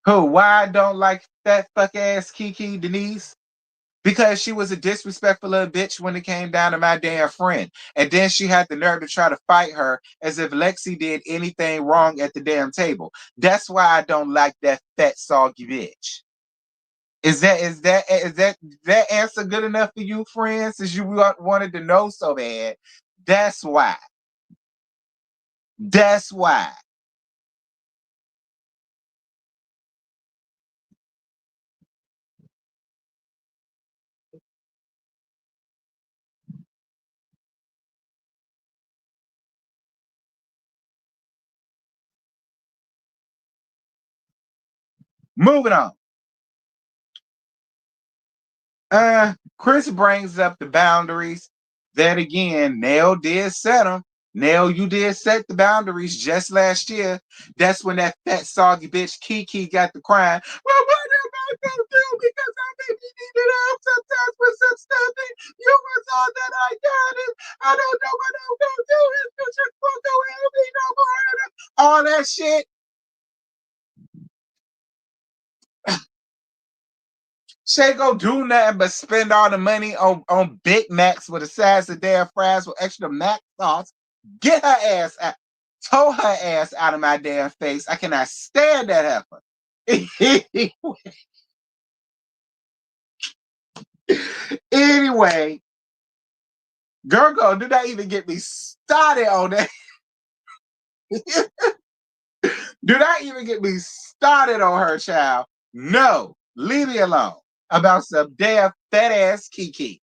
[SPEAKER 2] Who? Why I don't like that fuck ass Kiki Denise? Because she was a disrespectful little bitch when it came down to my damn friend. And then she had the nerve to try to fight her as if Lexi did anything wrong at the damn table. That's why I don't like that fat soggy bitch. Is that answer good enough for you, friends? Since you wanted to know so bad. That's why. That's why. Moving on. Chris brings up the boundaries. That again, Nell did set them. Nell, you did set the boundaries just last year. That's when that fat soggy bitch Kiki got the crying. Well, what am I gonna do? Because I may be needed help sometimes with some stuff. And you was all that I got, and I don't know what I'm gonna do. His future won't go help me no more. All that shit. Shay go do nothing but spend all the money on Big Macs with a size of damn fries with extra Mac sauce. Get her ass out. Tow her ass out of my damn face. I cannot stand that heifer. Anyway, girl, do not even get me started on that. Do not even get me started on her, child. No, leave me alone about some damn fat ass Kiki.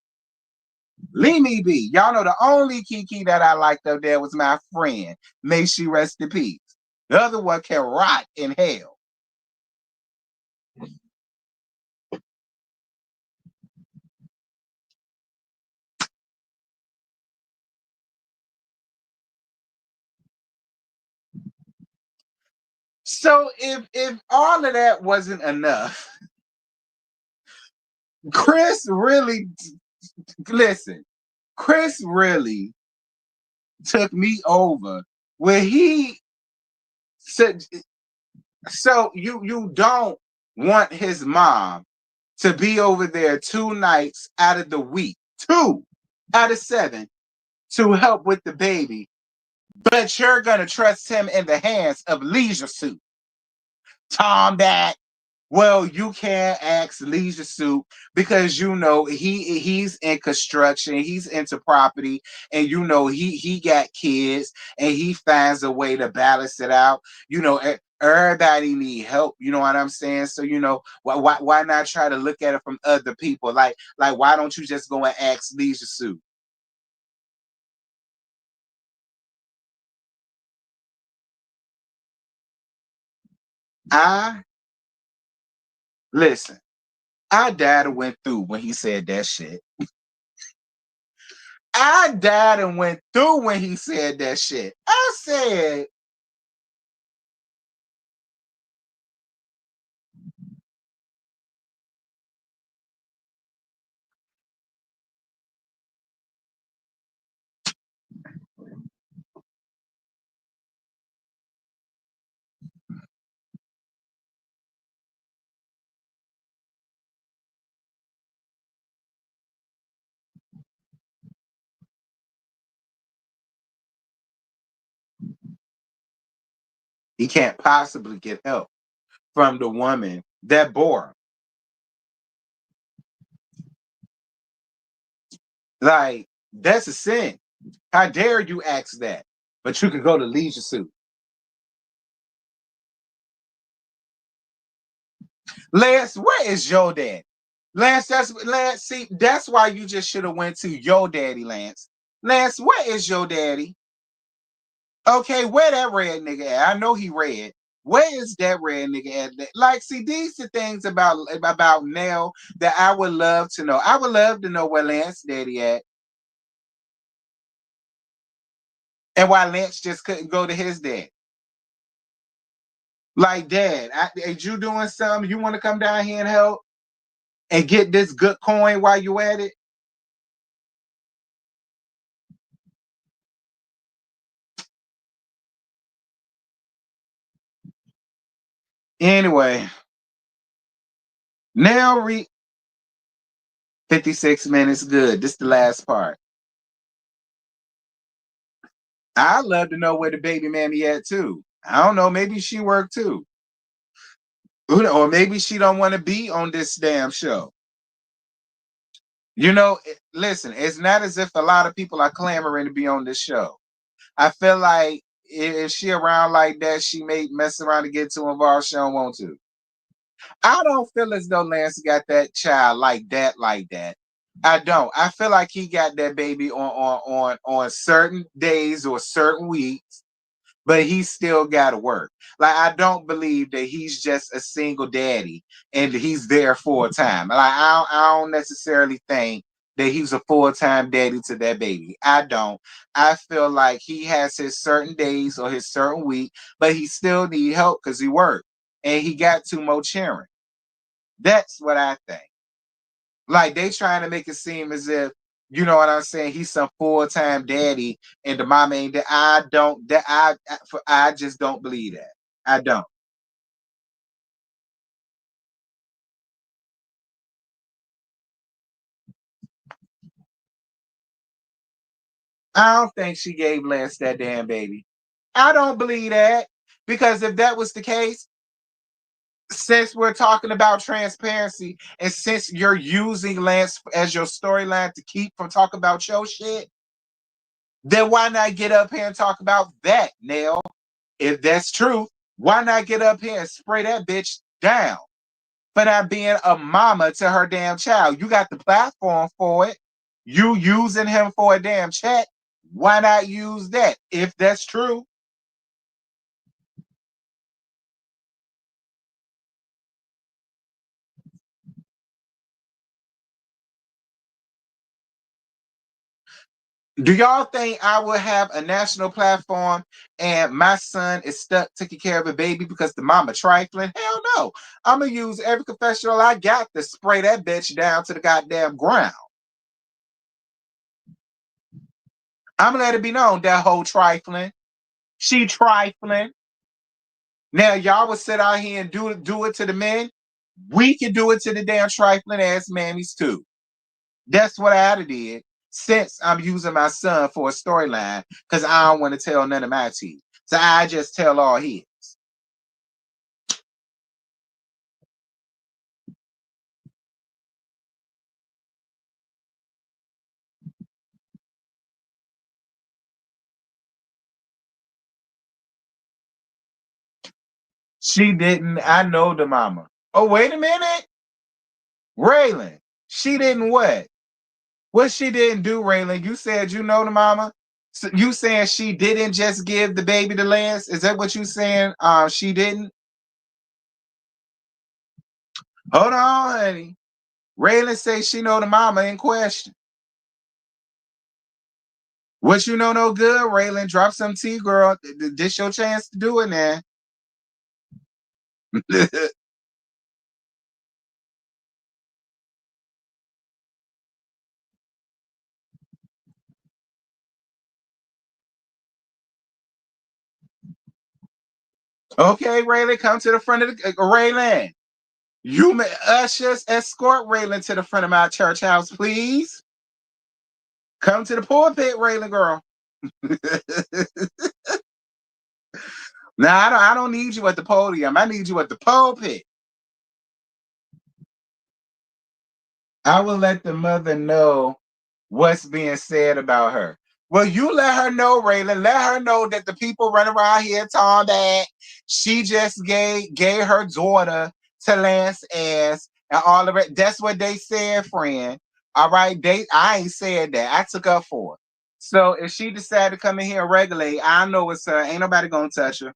[SPEAKER 2] Leave me be. Y'all know the only Kiki that I liked up there was my friend. May she rest in peace. The other one can rot in hell. So if all of that wasn't enough, Chris really listen. Chris really took me over where he said, so you don't want his mom to be over there 2 nights out of the week, 2 out of 7 to help with the baby, but you're gonna trust him in the hands of Leisure Suit. Tom that. Well, you can't ask Leisure Suit because you know he's in construction, he's into property, and you know he got kids and he finds a way to balance it out. You know, everybody need help. You know what I'm saying? So you know why not try to look at it from other people? Like why don't you just go and ask Leisure Suit? I listen. I died and went through when he said that shit. I died and went through when he said that shit. I said, he can't possibly get help from the woman that bore him. Like, that's a sin. How dare you ask that? But you could go to Leisure Suit. Lance, where is your dad? Lance, Lance, see, that's why you just should have went to your daddy, Lance. Lance, where is your daddy? Okay, where that red nigga at? I know he red. Where is that red nigga at? Like, see, these are things about Nell that I would love to know. I would love to know where Lance daddy at, and why Lance just couldn't go to his dad. Like, Dad, is you doing something? You want to come down here and help and get this good coin while you at it? Anyway, now 56 minutes. Good. This is the last part. I'd love to know where the baby mammy at too. I don't know. Maybe she worked too. Or maybe she don't want to be on this damn show. You know, listen, it's not as if a lot of people are clamoring to be on this show. I feel like if she around like that, she may mess around to get too involved. She don't want to. I don't feel as though Lance got that child like that, like that. I don't. I feel like he got that baby on certain days or certain weeks. but he still got to work. Like, I don't believe that he's just a single daddy and he's there full time. Like, I don't necessarily think that he's a full time daddy to that baby. I don't. I feel like he has his certain days or his certain week, but he still need help because he worked and he got too much cheering. That's what I think. Like, they trying to make it seem as if, you know what I'm saying, he's some full-time daddy and the mama ain't that. I don't that I just don't believe that. I don't. I don't think she gave Lance that damn baby. I don't believe that. Because if that was the case, since we're talking about transparency and since you're using Lance as your storyline to keep from talking about your shit, then why not get up here and talk about that, Nell? If that's true, why not get up here and spray that bitch down for not being a mama to her damn child? You got the platform for it. You using him for a damn check. Why not use that if that's true? Do y'all think I would have a national platform and my son is stuck taking care of a baby because the mama trifling? Hell no. I'm going to use every confessional I got to spray that bitch down to the goddamn ground. I'm going to let it be known that whole trifling. She trifling. Now, y'all would sit out here and do it to the men. We can do it to the damn trifling ass mammies too. That's what I did since I'm using my son for a storyline because I don't want to tell none of my tea. So I just tell all his. She didn't. I know the mama. Oh, wait a minute. Raylan. She didn't what? What she didn't do, Raylan? You said you know the mama? So you saying she didn't just give the baby to Lance? Is that what you saying? She didn't? Hold on, honey. Raylan say she know the mama in question. What you know no good, Raylan? Drop some tea, girl. This your chance to do it now. Okay, Raylan, come to the front of the Raylan. You may ushers escort Raylan to the front of my church house, please. Come to the pulpit, Raylan girl. Now I don't need you at the podium. I need you at the pulpit. I will let the mother know what's being said about her. Well, you let her know, Raylan. Let her know that the people running around here telling that she just gave her daughter to Lance ass and all of it. That's what they said, friend. All right. I ain't said that. I took up for it. So if she decided to come in here and regulate, I know it's her. Ain't nobody gonna touch her.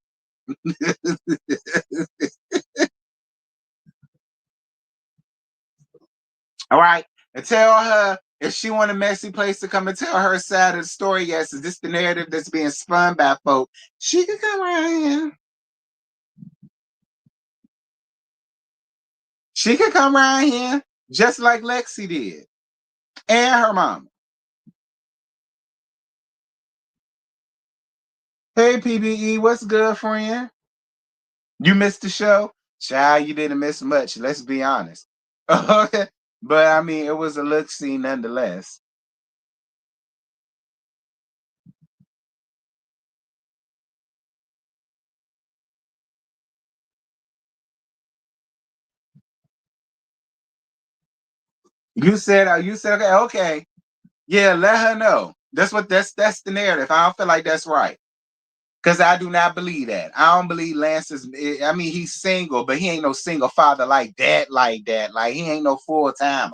[SPEAKER 2] All right. And tell her if she want a messy place to come and tell her side of the story, yes, is this the narrative that's being spun by folk? She can come around here. She can come around here just like Lexi did. And her mama. Hey PBE, what's good, friend? You missed the show? Child, you didn't miss much, let's be honest. But I mean, it was a look see nonetheless. You said okay, okay. Yeah, let her know. That's the narrative. I don't feel like that's right. Because I do not believe that. I don't believe Lance is. I mean, he's single, but he ain't no single father like that. Like that. Like he ain't no full timer.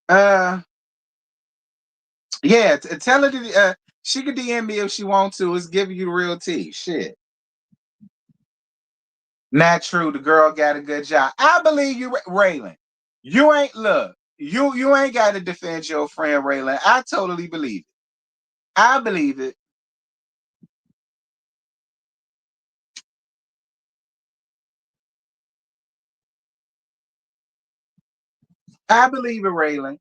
[SPEAKER 2] Uh, yeah. Tell her to. She could DM me if she wants to. It's giving you the real tea. Shit. Not true. The girl got a good job. I believe you, Raylan. You ain't look. You ain't got to defend your friend Raylan. I totally believe it. I believe it. I believe it, Raylan.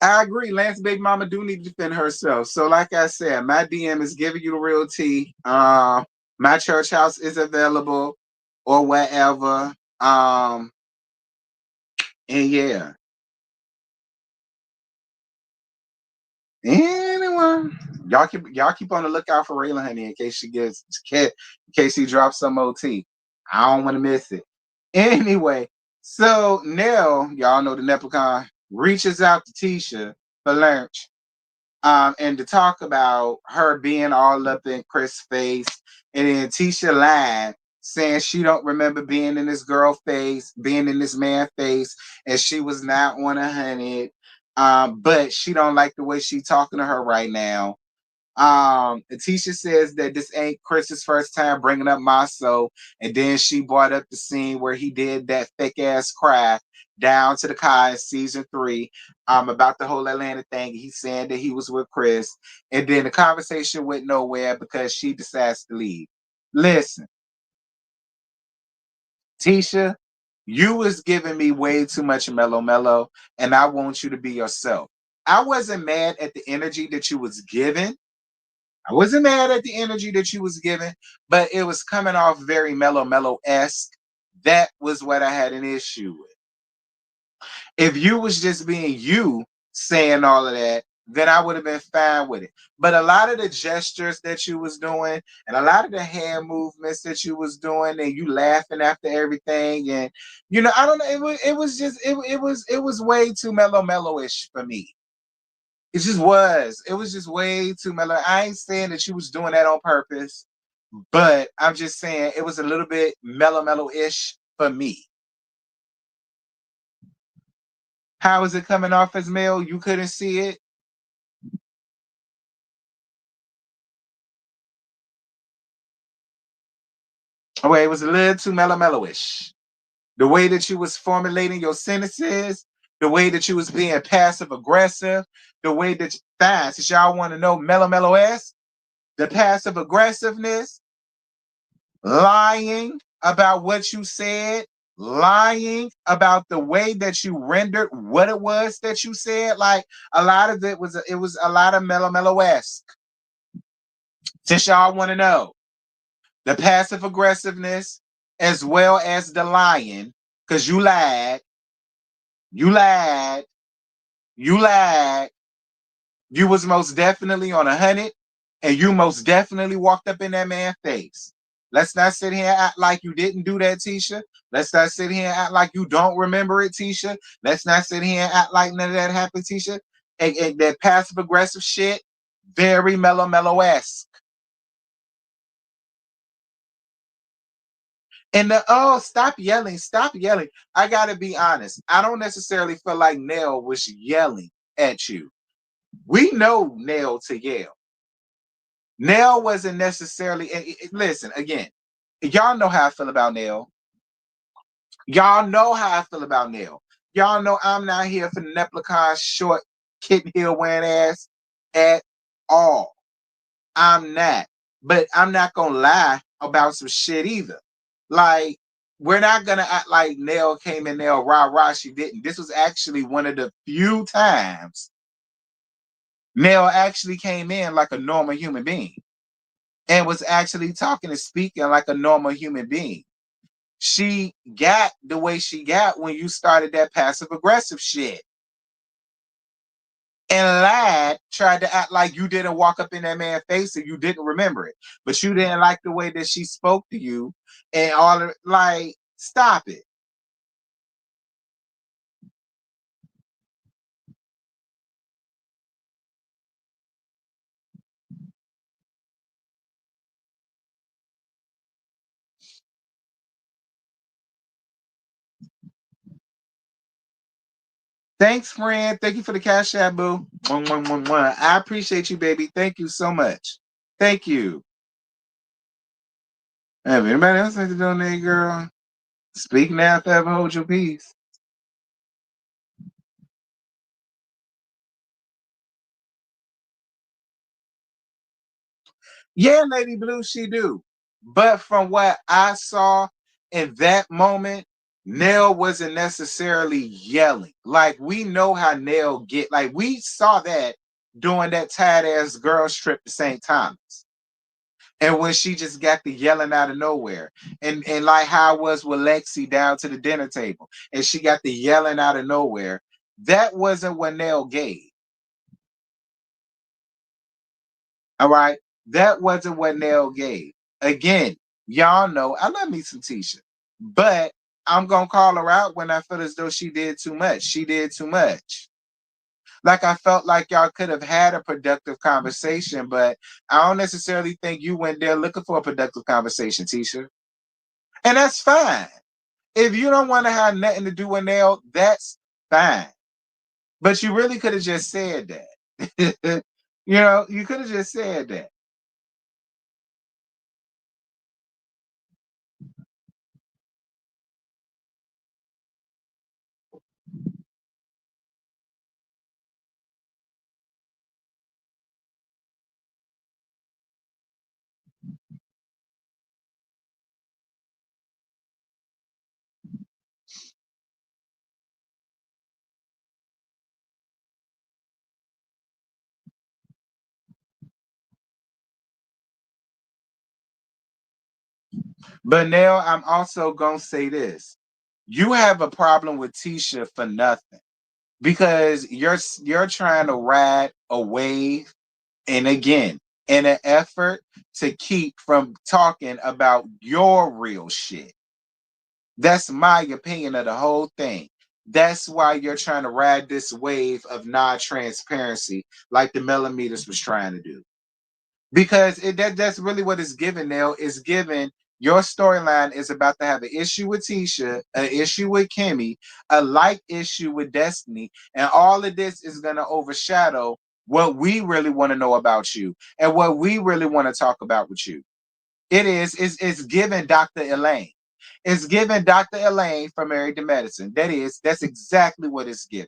[SPEAKER 2] I agree. Lance Big Mama do need to defend herself. So, like I said, my DM is giving you the real tea. My church house is available or whatever. And yeah. Anyone. Y'all keep on the lookout for Raylan Honey in case she drops some OT. I don't want to miss it. Anyway, so Nell, y'all know the Leprechaun, reaches out to Tisha for lunch. And to talk about her being all up in Chris' face, and then Tisha lied, saying she don't remember being in this girl face, being in this man face, and she was not 100. But she don't like the way she talking to her right now. Tisha says that this ain't Chris's first time bringing up Maso, and then she brought up the scene where he did that fake ass cry down to the car in season 3, about the whole Atlanta thing. He's saying that he was with Chris, and then the conversation went nowhere because she decides to leave. Listen, Tisha, you was giving me way too much mellow, and I want you to be yourself. I wasn't mad at the energy that you was giving. I wasn't mad at the energy that you was giving, but it was coming off very mellow-esque. That was what I had an issue with. If you was just being you saying all of that, then I would have been fine with it. But a lot of the gestures that you was doing and a lot of the hand movements that you was doing and you laughing after everything and I don't know, it was way too mellow-ish for me. It just was. It was just way too mellow. I ain't saying that she was doing that on purpose, but I'm just saying it was a little bit mellow-ish for me. How is it coming off as male? You couldn't see it? Oh, wait, it was a little too mellow-ish. The way that you was formulating your sentences, the way that you was being passive-aggressive, the way that fine, since y'all want to know mellow-esque, the passive-aggressiveness, lying about what you said, lying about the way that you rendered what it was that you said. Like a lot of it was a lot of mellow-esque. Since y'all want to know the passive aggressiveness as well as the lying, because you lied, you lied, you lied. You was most definitely on 100, and you most definitely walked up in that man's face. Let's not sit here and act like you didn't do that, Tisha. Let's not sit here and act like you don't remember it, Tisha. Let's not sit here and act like none of that happened, Tisha. And that passive aggressive shit, very mellow-esque. And stop yelling, stop yelling. I gotta be honest. I don't necessarily feel like Nell was yelling at you. We know Nell to yell. Nell wasn't necessarily. Listen again. Y'all know how I feel about Nell. Y'all know how I feel about Nell. Y'all know I'm not here for the Leprechaun short kitten heel wearing ass at all. I'm not. But I'm not gonna lie about some shit either. Like we're not gonna act like Nell came in there rah. She didn't. This was actually one of the few times Nell actually came in like a normal human being and was actually talking and speaking like a normal human being. She got the way she got when you started that passive aggressive shit. And lied, tried to act like you didn't walk up in that man's face and you didn't remember it. But you didn't like the way that she spoke to you and all of like, stop it. Thanks, friend. Thank you for the cash app, boo. I appreciate you, baby. Thank you so much. Thank you. Have anybody else like to donate, girl? Speak now, forever hold your peace. Yeah, Lady Blue, she do. But from what I saw in that moment, Nell wasn't necessarily yelling. Like we know how Nell get. Like we saw that during that tired ass girls trip to St. Thomas. And when she just got the yelling out of nowhere, and like how I was with Lexi down to the dinner table, and she got the yelling out of nowhere, that wasn't what Nell gave. All right, that wasn't what Nell gave. Again, y'all know I love me some Tisha, but I'm gonna call her out when I feel as though she did too much. She did too much. Like I felt like y'all could have had a productive conversation, but I don't necessarily think you went there looking for a productive conversation, Tisha. And that's fine. If you don't want to have nothing to do with Nail, that's fine. But you really could have just said that. You could have just said that. But now I'm also gonna say this. You have a problem with Tisha for nothing. Because you're trying to ride a wave, and again, in an effort to keep from talking about your real shit. That's my opinion of the whole thing. That's why you're trying to ride this wave of non-transparency, like the millimeters was trying to do. Because that's really what it's given now. It's given your storyline is about to have an issue with Tisha, an issue with Kimmy, a like issue with Destiny, and all of this is going to overshadow what we really want to know about you and what we really want to talk about with you. It's given Dr. Elaine. It's given Dr. Elaine from Married to Medicine. That's exactly what it's given.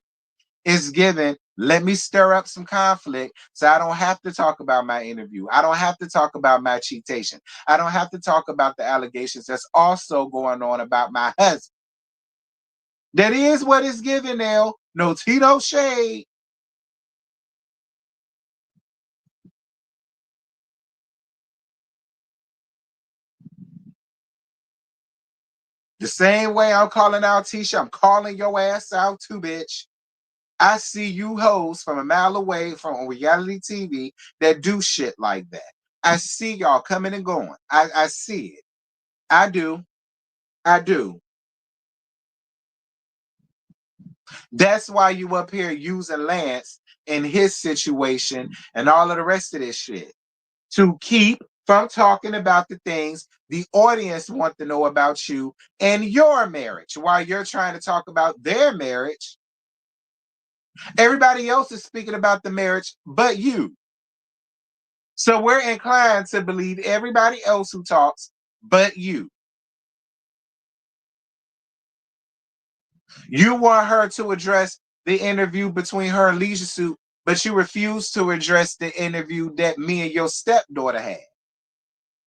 [SPEAKER 2] It's given, let me stir up some conflict so I don't have to talk about my interview. I don't have to talk about my cheatation. I don't have to talk about the allegations that's also going on about my husband. That is what it's given now. No tea, no shade. The same way I'm calling out Tisha, I'm calling your ass out too, bitch. I see you hoes from a mile away from reality TV that do shit like that. I see y'all coming and going. I see it. I do. I do. That's why you up here using Lance in his situation and all of the rest of this shit to keep from talking about the things the audience want to know about you and your marriage while you're trying to talk about their marriage. Everybody else is speaking about the marriage but you. So we're inclined to believe everybody else who talks but you. You want her to address the interview between her and Leisure Suit, but you refuse to address the interview that me and your stepdaughter had.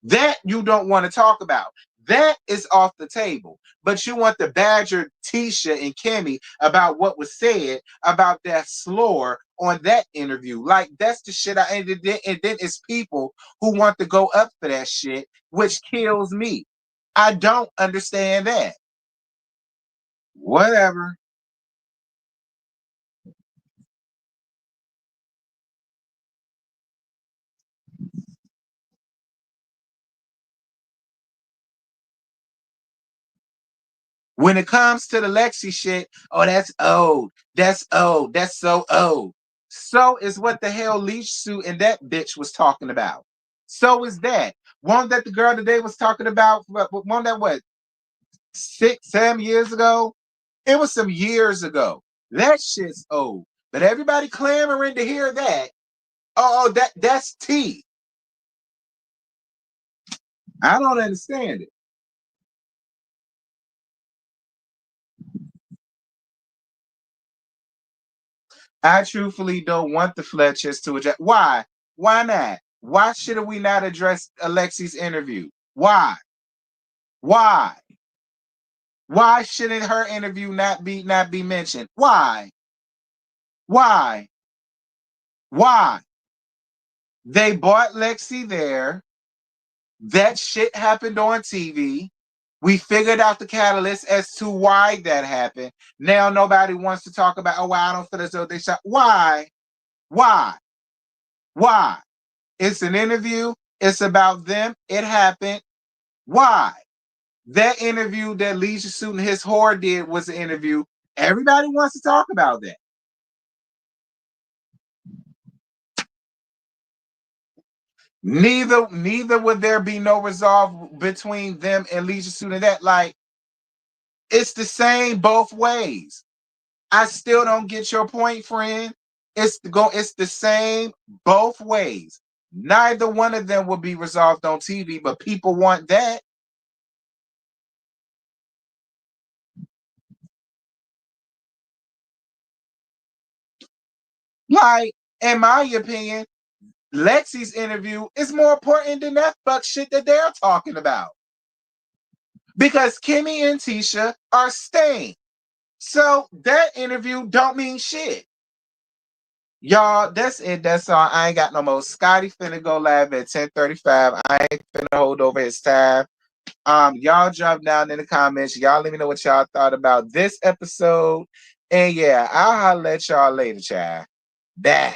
[SPEAKER 2] That you don't want to talk about. That is off the table. But you want to badger Tisha and Kimmy about what was said about that slur on that interview. Like that's the shit and then it's people who want to go up for that shit, which kills me. I don't understand that. Whatever. When it comes to the Lexi shit, oh, that's old. That's old. That's so old. So is what the hell Leash Suit and that bitch was talking about. So is that. One that the girl today was talking about, one that what, 6, 7 years ago? It was some years ago. That shit's old. But everybody clamoring to hear that. Oh, that's tea. I don't understand it. I truthfully don't want the Fletchers to address. Why? Why not? Why should we not address Alexi's interview? Why? Why? Why shouldn't her interview not be mentioned? Why? Why? Why? They bought Lexi there. That shit happened on TV. We figured out the catalyst as to why that happened. Now nobody wants to talk about, oh, well, I don't feel as though they shot. Why? Why? Why? It's an interview. It's about them. It happened. Why? That interview that Leisure Suit and his whore did was an interview. Everybody wants to talk about that. Neither would there be no resolve between them and Leisure Suit and that. Like, it's the same both ways. I still don't get your point, friend. It's the same both ways. Neither one of them will be resolved on TV, but people want that. Like, in my opinion, Lexi's interview is more important than that fuck shit that they're talking about. Because Kimmy and Tisha are staying. So that interview don't mean shit. Y'all, that's it. That's all. I ain't got no more. Scotty finna go live at 10:35. I ain't finna hold over his time. Y'all drop down in the comments. Y'all let me know what y'all thought about this episode. And yeah, I'll holler at y'all later, child. Bye.